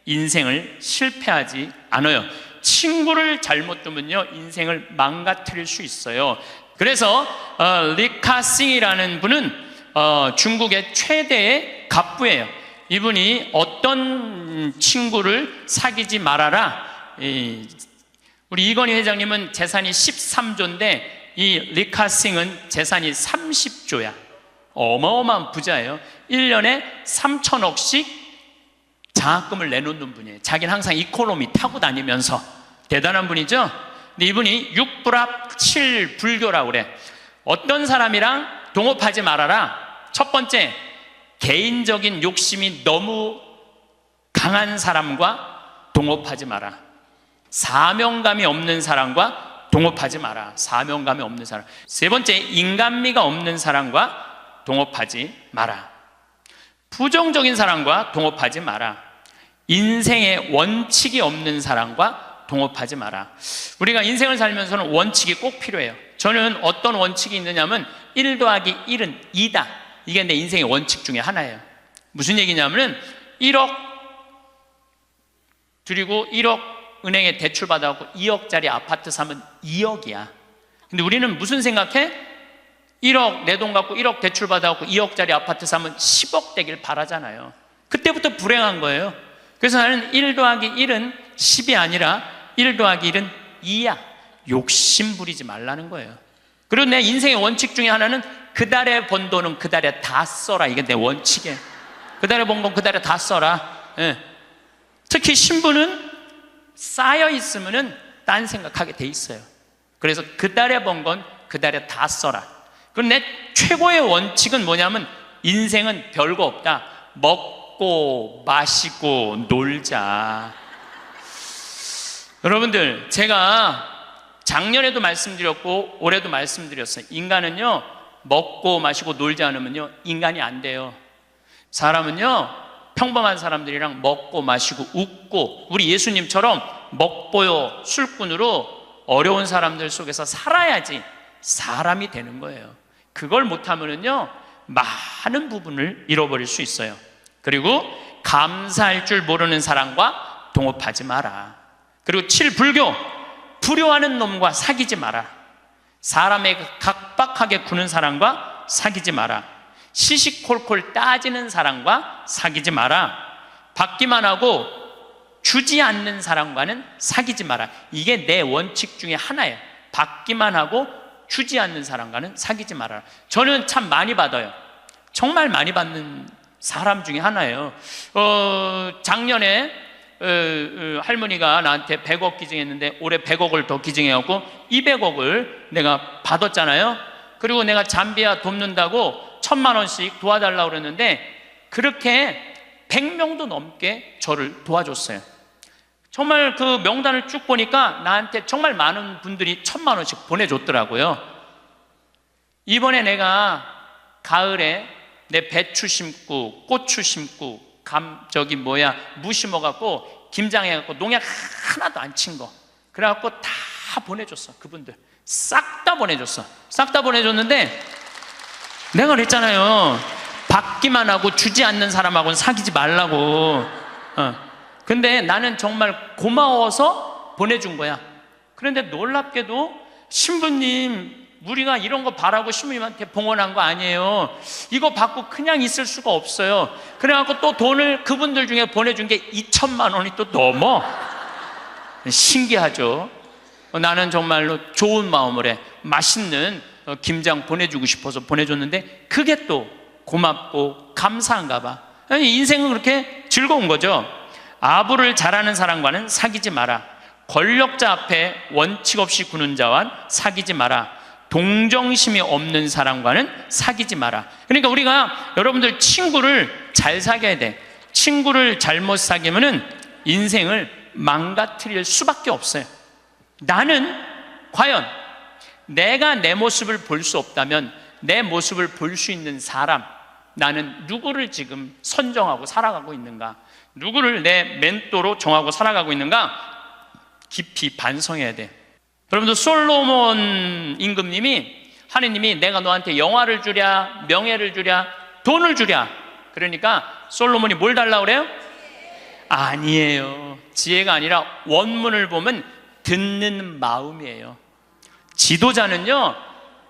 인생을 실패하지 않아요. 친구를 잘못 두면요 인생을 망가뜨릴 수 있어요. 그래서 리카싱이라는 분은 중국의 최대의 갑부예요. 이분이 어떤 친구를 사귀지 말아라. 우리 이건희 회장님은 재산이 13조인데 이 리카싱은 재산이 30조야. 어마어마한 부자예요. 1년에 3천억씩 장학금을 내놓는 분이에요. 자기는 항상 이코노미 타고 다니면서. 대단한 분이죠. 근데 이분이 6불합 7불교라고 그래. 어떤 사람이랑 동업하지 말아라. 첫 번째, 개인적인 욕심이 너무 강한 사람과 동업하지 마라. 사명감이 없는 사람과 동업하지 마라. 사명감이 없는 사람. 세 번째, 인간미가 없는 사람과 동업하지 마라. 부정적인 사람과 동업하지 마라. 인생에 원칙이 없는 사람과 동업하지 마라. 우리가 인생을 살면서는 원칙이 꼭 필요해요. 저는 어떤 원칙이 있느냐면 1 더하기 1은 2다. 이게 내 인생의 원칙 중에 하나예요. 무슨 얘기냐면 1억 드리고 1억 은행에 대출 받아갖고 2억짜리 아파트 사면 2억이야. 근데 우리는 무슨 생각해? 1억 내 돈 갖고 1억 대출 받아갖고 2억짜리 아파트 사면 10억 되길 바라잖아요. 그때부터 불행한 거예요. 그래서 나는 1 더하기 1은 10이 아니라 1 더하기 1은 2야. 욕심 부리지 말라는 거예요. 그리고 내 인생의 원칙 중에 하나는 그 달에 번 돈은 그 달에 다 써라. 이게 내 원칙이에요. 그 달에 번 건 그 달에 다 써라. 예. 특히 신부는 쌓여 있으면은 딴 생각하게 돼 있어요. 그래서 그 달에 번 건 그 달에 다 써라. 그럼 내 최고의 원칙은 뭐냐면 인생은 별거 없다. 먹고 마시고 놀자. 여러분들, 제가 작년에도 말씀드렸고 올해도 말씀드렸어요. 인간은요, 먹고 마시고 놀지 않으면요 인간이 안 돼요. 사람은요, 평범한 사람들이랑 먹고 마시고 웃고, 우리 예수님처럼 먹보요 술꾼으로 어려운 사람들 속에서 살아야지 사람이 되는 거예요. 그걸 못하면은요 많은 부분을 잃어버릴 수 있어요. 그리고 감사할 줄 모르는 사람과 동업하지 마라. 그리고 7. 불교, 불효하는 놈과 사귀지 마라. 사람에게 각박하게 구는 사람과 사귀지 마라. 시시콜콜 따지는 사람과 사귀지 마라. 받기만 하고 주지 않는 사람과는 사귀지 마라. 이게 내 원칙 중에 하나예요. 받기만 하고 주지 않는 사람과는 사귀지 마라. 저는 참 많이 받아요. 정말 많이 받는 사람 중에 하나예요. 작년에 할머니가 나한테 100억 기증했는데 올해 100억을 더 기증해갖고 200억을 내가 받았잖아요. 그리고 내가 잠비아 돕는다고 1000만 원씩 도와달라고 그랬는데 그렇게 100명도 넘게 저를 도와줬어요. 정말 그 명단을 쭉 보니까 나한테 정말 많은 분들이 1000만 원씩 보내줬더라고요. 이번에 내가 가을에 내 배추 심고 고추 심고 무 심어갖고 김장해갖고 농약 하나도 안 친 거, 그래갖고 다 보내줬어. 그분들 싹 다 보내줬어. 싹 다 보내줬는데 내가 그랬잖아요. 받기만 하고 주지 않는 사람하고는 사귀지 말라고. 근데 나는 정말 고마워서 보내준 거야. 그런데 놀랍게도 신부님, 우리가 이런 거 바라고 신부님한테 봉헌한 거 아니에요. 이거 받고 그냥 있을 수가 없어요. 그래갖고 또 돈을 그분들 중에 보내준 게 2천만 원이 또 넘어. 신기하죠. 나는 정말로 좋은 마음으로 해. 맛있는 김장 보내주고 싶어서 보내줬는데 그게 또 고맙고 감사한가 봐. 인생은 그렇게 즐거운 거죠. 아부를 잘하는 사람과는 사귀지 마라. 권력자 앞에 원칙 없이 구는 자와 사귀지 마라. 동정심이 없는 사람과는 사귀지 마라. 그러니까 우리가 여러분들 친구를 잘 사귀어야 돼. 친구를 잘못 사귀면은 인생을 망가뜨릴 수밖에 없어요. 나는 과연 내가 내 모습을 볼 수 없다면 내 모습을 볼 수 있는 사람, 나는 누구를 지금 선정하고 살아가고 있는가? 누구를 내 멘토로 정하고 살아가고 있는가? 깊이 반성해야 돼. 여러분들, 솔로몬 임금님이, 하느님이 내가 너한테 영화를 주랴, 명예를 주랴, 돈을 주랴. 그러니까 솔로몬이 뭘 달라고 그래요? 아니에요. 지혜가 아니라 원문을 보면 듣는 마음이에요. 지도자는요,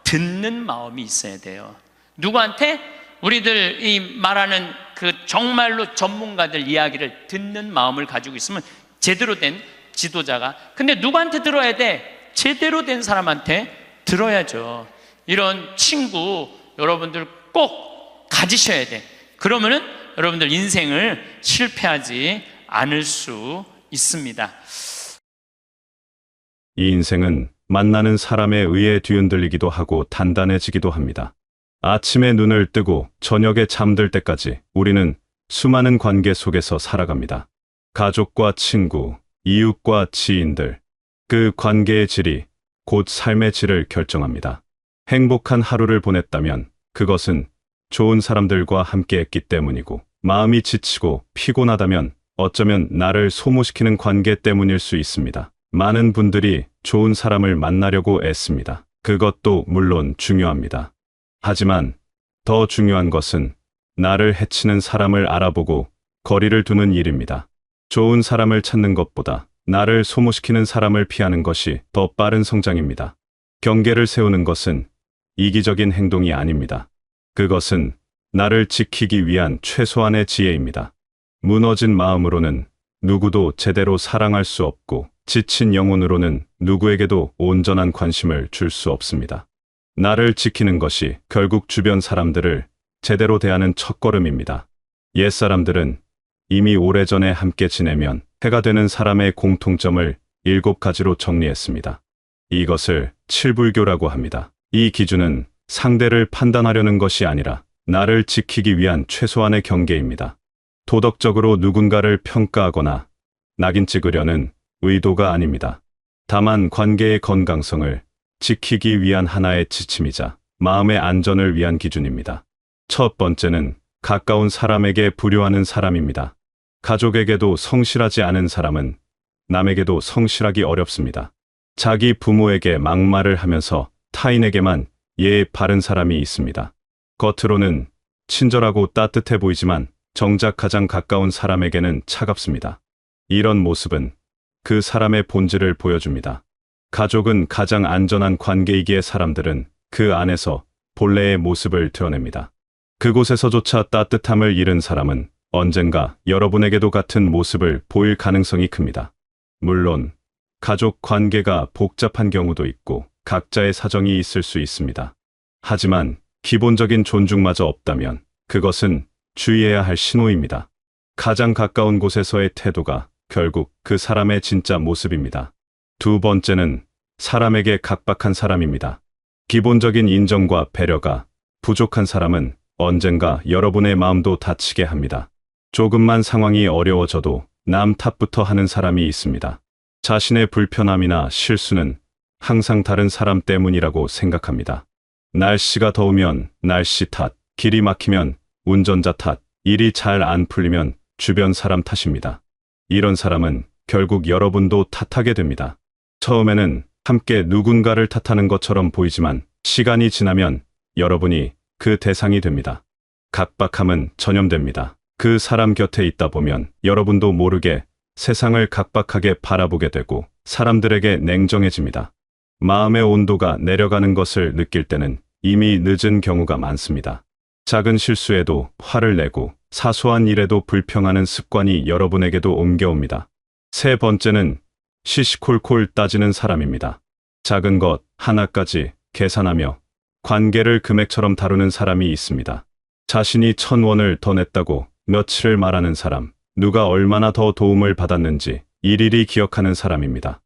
듣는 마음이 있어야 돼요. 누구한테? 우리들이 말하는 그 정말로 전문가들 이야기를 듣는 마음을 가지고 있으면 제대로 된 지도자가. 근데 누구한테 들어야 돼? 제대로 된 사람한테 들어야죠. 이런 친구 여러분들 꼭 가지셔야 돼. 그러면은 여러분들 인생을 실패하지 않을 수 있습니다. 이 인생은 만나는 사람에 의해 뒤흔들리기도 하고 단단해지기도 합니다. 아침에 눈을 뜨고 저녁에 잠들 때까지 우리는 수많은 관계 속에서 살아갑니다. 가족과 친구, 이웃과 지인들, 그 관계의 질이 곧 삶의 질을 결정합니다. 행복한 하루를 보냈다면 그것은 좋은 사람들과 함께했기 때문이고, 마음이 지치고 피곤하다면 어쩌면 나를 소모시키는 관계 때문일 수 있습니다. 많은 분들이 좋은 사람을 만나려고 애씁니다. 그것도 물론 중요합니다. 하지만 더 중요한 것은 나를 해치는 사람을 알아보고 거리를 두는 일입니다. 좋은 사람을 찾는 것보다 나를 소모시키는 사람을 피하는 것이 더 빠른 성장입니다. 경계를 세우는 것은 이기적인 행동이 아닙니다. 그것은 나를 지키기 위한 최소한의 지혜입니다. 무너진 마음으로는 누구도 제대로 사랑할 수 없고 지친 영혼으로는 누구에게도 온전한 관심을 줄 수 없습니다. 나를 지키는 것이 결국 주변 사람들을 제대로 대하는 첫걸음입니다. 옛사람들은 이미 오래전에 함께 지내면 해가 되는 사람의 공통점을 7가지로 정리했습니다. 이것을 칠불교라고 합니다. 이 기준은 상대를 판단하려는 것이 아니라 나를 지키기 위한 최소한의 경계입니다. 도덕적으로 누군가를 평가하거나 낙인 찍으려는 의도가 아닙니다. 다만 관계의 건강성을 지키기 위한 하나의 지침이자 마음의 안전을 위한 기준입니다. 첫 번째는 가까운 사람에게 불효하는 사람입니다. 가족에게도 성실하지 않은 사람은 남에게도 성실하기 어렵습니다. 자기 부모에게 막말을 하면서 타인에게만 예의 바른 사람이 있습니다. 겉으로는 친절하고 따뜻해 보이지만 정작 가장 가까운 사람에게는 차갑습니다. 이런 모습은 그 사람의 본질을 보여줍니다. 가족은 가장 안전한 관계이기에 사람들은 그 안에서 본래의 모습을 드러냅니다. 그곳에서조차 따뜻함을 잃은 사람은 언젠가 여러분에게도 같은 모습을 보일 가능성이 큽니다. 물론 가족 관계가 복잡한 경우도 있고 각자의 사정이 있을 수 있습니다. 하지만 기본적인 존중마저 없다면 그것은 주의해야 할 신호입니다. 가장 가까운 곳에서의 태도가 결국 그 사람의 진짜 모습입니다. 두 번째는 사람에게 각박한 사람입니다. 기본적인 인정과 배려가 부족한 사람은 언젠가 여러분의 마음도 다치게 합니다. 조금만 상황이 어려워져도 남 탓부터 하는 사람이 있습니다. 자신의 불편함이나 실수는 항상 다른 사람 때문이라고 생각합니다. 날씨가 더우면 날씨 탓, 길이 막히면 운전자 탓, 일이 잘 안 풀리면 주변 사람 탓입니다. 이런 사람은 결국 여러분도 탓하게 됩니다. 처음에는 함께 누군가를 탓하는 것처럼 보이지만 시간이 지나면 여러분이 그 대상이 됩니다. 각박함은 전염됩니다. 그 사람 곁에 있다 보면 여러분도 모르게 세상을 각박하게 바라보게 되고 사람들에게 냉정해집니다. 마음의 온도가 내려가는 것을 느낄 때는 이미 늦은 경우가 많습니다. 작은 실수에도 화를 내고 사소한 일에도 불평하는 습관이 여러분에게도 옮겨옵니다. 세 번째는 시시콜콜 따지는 사람입니다. 작은 것 하나까지 계산하며 관계를 금액처럼 다루는 사람이 있습니다. 자신이 1,000원을 더 냈다고 며칠을 말하는 사람, 누가 얼마나 더 도움을 받았는지 일일이 기억하는 사람입니다.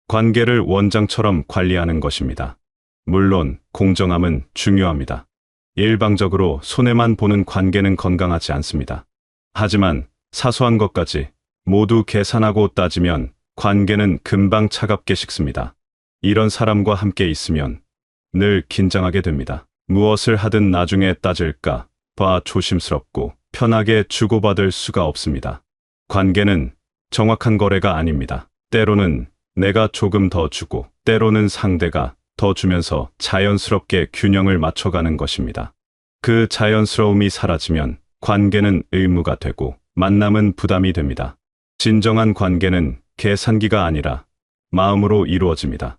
관계를 원장처럼 관리하는 것입니다. 물론 공정함은 중요합니다. 일방적으로 손해만 보는 관계는 건강하지 않습니다. 하지만 사소한 것까지 모두 계산하고 따지면 관계는 금방 차갑게 식습니다. 이런 사람과 함께 있으면 늘 긴장하게 됩니다. 무엇을 하든 나중에 따질까 봐 조심스럽고 편하게 주고받을 수가 없습니다. 관계는 정확한 거래가 아닙니다. 때로는 내가 조금 더 주고 때로는 상대가 더 주면서 자연스럽게 균형을 맞춰가는 것입니다. 그 자연스러움이 사라지면 관계는 의무가 되고 만남은 부담이 됩니다. 진정한 관계는 계산기가 아니라 마음으로 이루어집니다.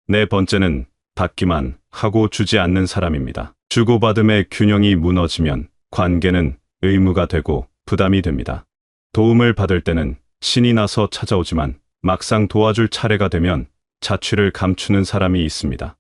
네 번째는 받기만 하고 주지 않는 사람입니다. 주고받음의 균형이 무너지면 관계는 의무가 되고 부담이 됩니다. 도움을 받을 때는 신이 나서 찾아오지만 막상 도와줄 차례가 되면 자취를 감추는 사람이 있습니다.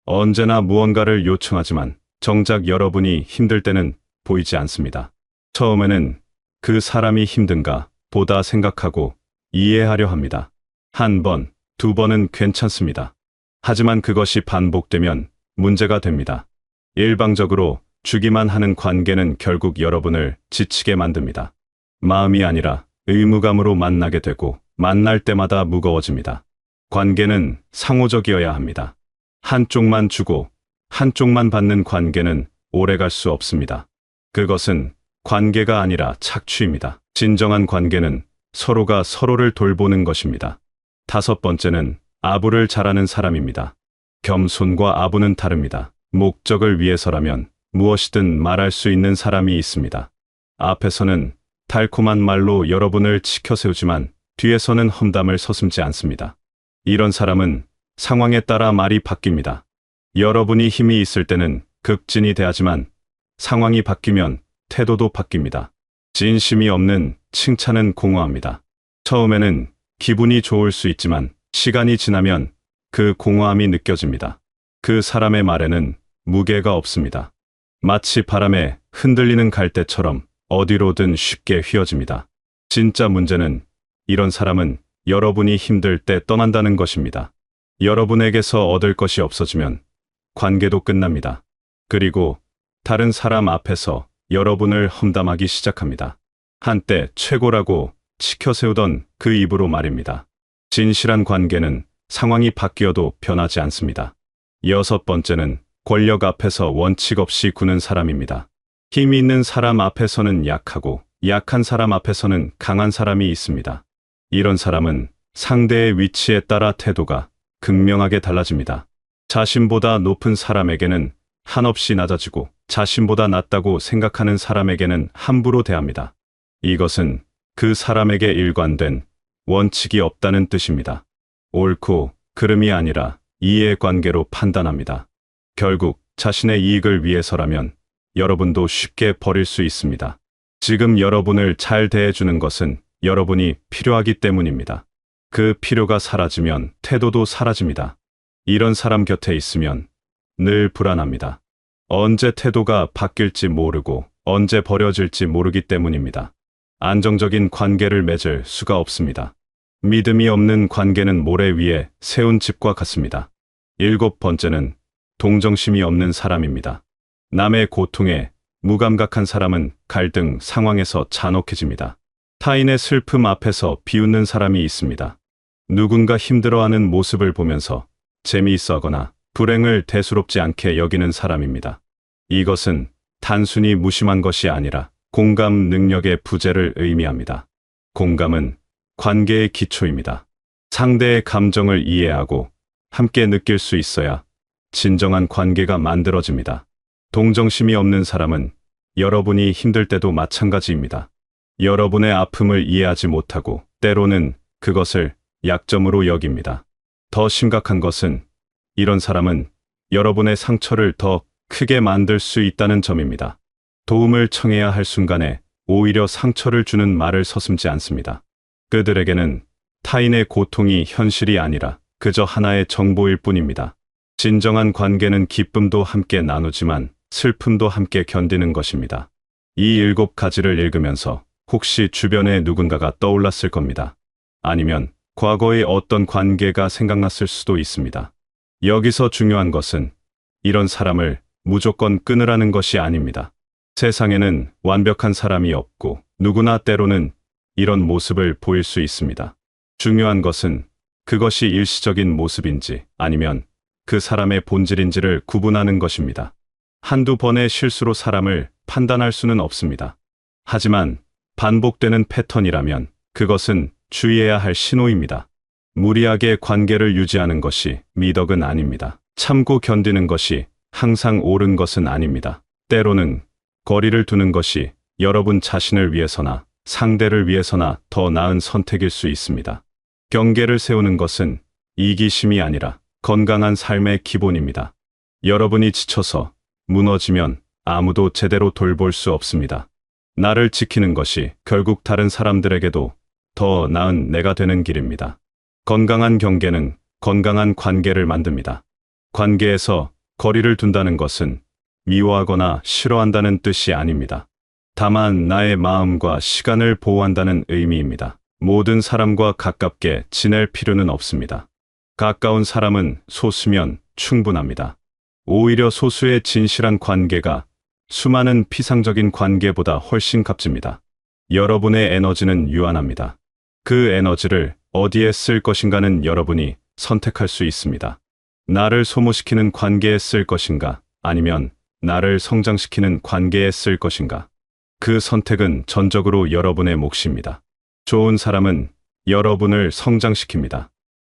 언제나 무언가를 요청하지만 정작 여러분이 힘들 때는 보이지 않습니다. 처음에는 그 사람이 힘든가 보다 생각하고 이해하려 합니다. 한 번, 두 번은 괜찮습니다. 하지만 그것이 반복되면 문제가 됩니다. 일방적으로 주기만 하는 관계는 결국 여러분을 지치게 만듭니다. 마음이 아니라 의무감으로 만나게 되고 만날 때마다 무거워집니다. 관계는 상호적이어야 합니다. 한쪽만 주고 한쪽만 받는 관계는 오래갈 수 없습니다. 그것은 관계가 아니라 착취입니다. 진정한 관계는 서로가 서로를 돌보는 것입니다. 다섯 번째는 아부를 잘하는 사람입니다. 겸손과 아부는 다릅니다. 목적을 위해서라면 무엇이든 말할 수 있는 사람이 있습니다. 앞에서는 달콤한 말로 여러분을 치켜세우지만 뒤에서는 험담을 서슴지 않습니다. 이런 사람은 상황에 따라 말이 바뀝니다. 여러분이 힘이 있을 때는 극진히 대하지만 상황이 바뀌면 태도도 바뀝니다. 진심이 없는 칭찬은 공허합니다. 처음에는 기분이 좋을 수 있지만 시간이 지나면 그 공허함이 느껴집니다. 그 사람의 말에는 무게가 없습니다. 마치 바람에 흔들리는 갈대처럼 어디로든 쉽게 휘어집니다. 진짜 문제는 이런 사람은 여러분이 힘들 때 떠난다는 것입니다. 여러분에게서 얻을 것이 없어지면 관계도 끝납니다. 그리고 다른 사람 앞에서 여러분을 험담하기 시작합니다. 한때 최고라고 치켜세우던 그 입으로 말입니다. 진실한 관계는 상황이 바뀌어도 변하지 않습니다. 6번째는 권력 앞에서 원칙 없이 구는 사람입니다. 힘이 있는 사람 앞에서는 약하고 약한 사람 앞에서는 강한 사람이 있습니다. 이런 사람은 상대의 위치에 따라 태도가 극명하게 달라집니다. 자신보다 높은 사람에게는 한없이 낮아지고 자신보다 낮다고 생각하는 사람에게는 함부로 대합니다. 이것은 그 사람에게 일관된 원칙이 없다는 뜻입니다. 옳고 그름이 아니라 이해관계로 판단합니다. 결국 자신의 이익을 위해서라면 여러분도 쉽게 버릴 수 있습니다. 지금 여러분을 잘 대해주는 것은 여러분이 필요하기 때문입니다. 그 필요가 사라지면 태도도 사라집니다. 이런 사람 곁에 있으면 늘 불안합니다. 언제 태도가 바뀔지 모르고 언제 버려질지 모르기 때문입니다. 안정적인 관계를 맺을 수가 없습니다. 믿음이 없는 관계는 모래 위에 세운 집과 같습니다. 7번째는 동정심이 없는 사람입니다. 남의 고통에 무감각한 사람은 갈등 상황에서 잔혹해집니다. 타인의 슬픔 앞에서 비웃는 사람이 있습니다. 누군가 힘들어하는 모습을 보면서 재미있어 하거나 불행을 대수롭지 않게 여기는 사람입니다. 이것은 단순히 무심한 것이 아니라 공감 능력의 부재를 의미합니다. 공감은 관계의 기초입니다. 상대의 감정을 이해하고 함께 느낄 수 있어야 진정한 관계가 만들어집니다. 동정심이 없는 사람은 여러분이 힘들 때도 마찬가지입니다. 여러분의 아픔을 이해하지 못하고 때로는 그것을 약점으로 여깁니다. 더 심각한 것은 이런 사람은 여러분의 상처를 더 크게 만들 수 있다는 점입니다. 도움을 청해야 할 순간에 오히려 상처를 주는 말을 서슴지 않습니다. 그들에게는 타인의 고통이 현실이 아니라 그저 하나의 정보일 뿐입니다. 진정한 관계는 기쁨도 함께 나누지만 슬픔도 함께 견디는 것입니다. 이 7가지를 읽으면서 혹시 주변에 누군가가 떠올랐을 겁니다. 아니면 과거의 어떤 관계가 생각났을 수도 있습니다. 여기서 중요한 것은 이런 사람을 무조건 끊으라는 것이 아닙니다. 세상에는 완벽한 사람이 없고 누구나 때로는 이런 모습을 보일 수 있습니다. 중요한 것은 그것이 일시적인 모습인지 아니면 그 사람의 본질인지를 구분하는 것입니다. 한두 번의 실수로 사람을 판단할 수는 없습니다. 하지만 반복되는 패턴이라면 그것은 주의해야 할 신호입니다. 무리하게 관계를 유지하는 것이 미덕은 아닙니다. 참고 견디는 것이 항상 옳은 것은 아닙니다. 때로는 거리를 두는 것이 여러분 자신을 위해서나 상대를 위해서나 더 나은 선택일 수 있습니다. 경계를 세우는 것은 이기심이 아니라 건강한 삶의 기본입니다. 여러분이 지쳐서 무너지면 아무도 제대로 돌볼 수 없습니다. 나를 지키는 것이 결국 다른 사람들에게도 더 나은 내가 되는 길입니다. 건강한 경계는 건강한 관계를 만듭니다. 관계에서 거리를 둔다는 것은 미워하거나 싫어한다는 뜻이 아닙니다. 다만 나의 마음과 시간을 보호한다는 의미입니다. 모든 사람과 가깝게 지낼 필요는 없습니다. 가까운 사람은 소수면 충분합니다. 오히려 소수의 진실한 관계가 수많은 피상적인 관계보다 훨씬 값집니다. 여러분의 에너지는 유한합니다. 그 에너지를 어디에 쓸 것인가는 여러분이 선택할 수 있습니다. 나를 소모시키는 관계에 쓸 것인가 아니면 나를 성장시키는 관계에 쓸 것인가. 그 선택은 전적으로 여러분의 몫입니다. 좋은 사람은 여러분을 성장시킵니다.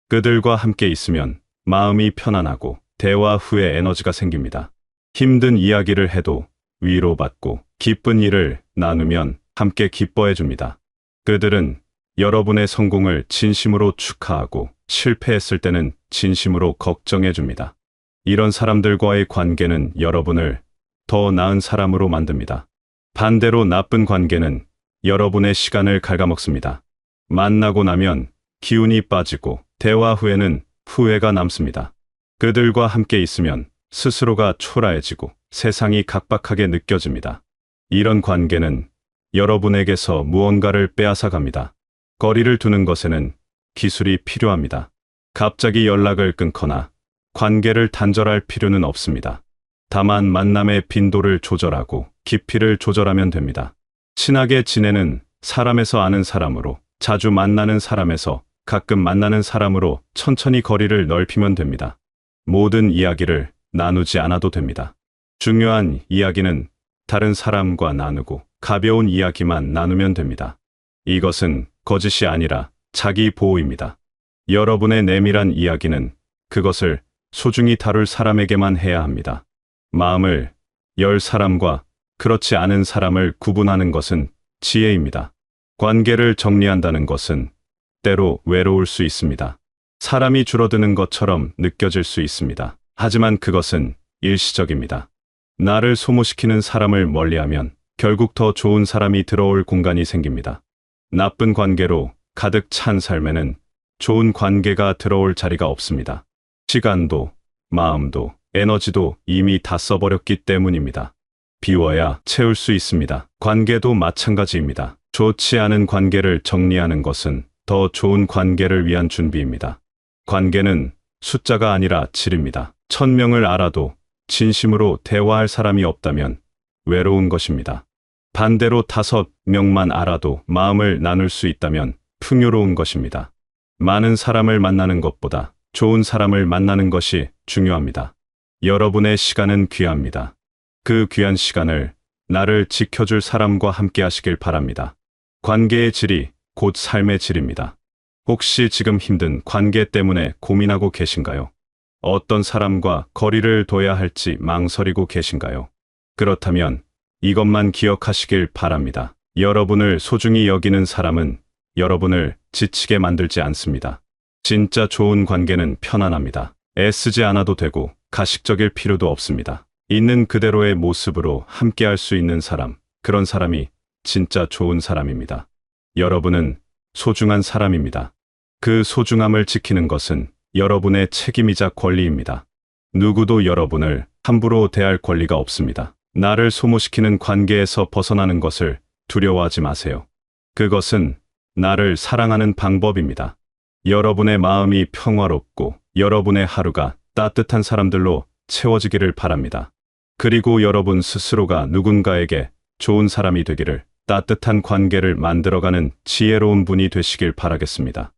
그들과 함께 있으면 마음이 편안하고 대화 후에 에너지가 생깁니다. 힘든 이야기를 해도 위로받고 기쁜 일을 나누면 함께 기뻐해 줍니다. 그들은 여러분의 성공을 진심으로 축하하고 실패했을 때는 진심으로 걱정해 줍니다. 이런 사람들과의 관계는 여러분을 더 나은 사람으로 만듭니다. 반대로 나쁜 관계는 여러분의 시간을 갉아먹습니다. 만나고 나면 기운이 빠지고 대화 후에는 후회가 남습니다. 그들과 함께 있으면 스스로가 초라해지고 세상이 각박하게 느껴집니다. 이런 관계는 여러분에게서 무언가를 빼앗아 갑니다. 거리를 두는 것에는 기술이 필요합니다. 갑자기 연락을 끊거나 관계를 단절할 필요는 없습니다. 다만 만남의 빈도를 조절하고 깊이를 조절하면 됩니다. 친하게 지내는 사람에서 아는 사람으로, 자주 만나는 사람에서 가끔 만나는 사람으로 천천히 거리를 넓히면 됩니다. 모든 이야기를 나누지 않아도 됩니다. 중요한 이야기는 다른 사람과 나누고 가벼운 이야기만 나누면 됩니다. 이것은 거짓이 아니라 자기 보호입니다. 여러분의 내밀한 이야기는 그것을 소중히 다룰 사람에게만 해야 합니다. 마음을 열 사람과 그렇지 않은 사람을 구분하는 것은 지혜입니다. 관계를 정리한다는 것은 때로 외로울 수 있습니다. 사람이 줄어드는 것처럼 느껴질 수 있습니다. 하지만 그것은 일시적입니다. 나를 소모시키는 사람을 멀리하면 결국 더 좋은 사람이 들어올 공간이 생깁니다. 나쁜 관계로 가득 찬 삶에는 좋은 관계가 들어올 자리가 없습니다. 시간도, 마음도, 에너지도 이미 다 써버렸기 때문입니다. 비워야 채울 수 있습니다. 관계도 마찬가지입니다. 좋지 않은 관계를 정리하는 것은 더 좋은 관계를 위한 준비입니다. 관계는 숫자가 아니라 질입니다. 1000명을 알아도 진심으로 대화할 사람이 없다면 외로운 것입니다. 반대로 5명만 알아도 마음을 나눌 수 있다면 풍요로운 것입니다. 많은 사람을 만나는 것보다 좋은 사람을 만나는 것이 중요합니다. 여러분의 시간은 귀합니다. 그 귀한 시간을 나를 지켜줄 사람과 함께 하시길 바랍니다. 관계의 질이 곧 삶의 질입니다. 혹시 지금 힘든 관계 때문에 고민하고 계신가요? 어떤 사람과 거리를 둬야 할지 망설이고 계신가요? 그렇다면 이것만 기억하시길 바랍니다. 여러분을 소중히 여기는 사람은 여러분을 지치게 만들지 않습니다. 진짜 좋은 관계는 편안합니다. 애쓰지 않아도 되고 가식적일 필요도 없습니다. 있는 그대로의 모습으로 함께할 수 있는 사람, 그런 사람이 진짜 좋은 사람입니다. 여러분은 소중한 사람입니다. 그 소중함을 지키는 것은 여러분의 책임이자 권리입니다. 누구도 여러분을 함부로 대할 권리가 없습니다. 나를 소모시키는 관계에서 벗어나는 것을 두려워하지 마세요. 그것은 나를 사랑하는 방법입니다. 여러분의 마음이 평화롭고 여러분의 하루가 따뜻한 사람들로 채워지기를 바랍니다. 그리고 여러분 스스로가 누군가에게 좋은 사람이 되기를, 따뜻한 관계를 만들어가는 지혜로운 분이 되시길 바라겠습니다.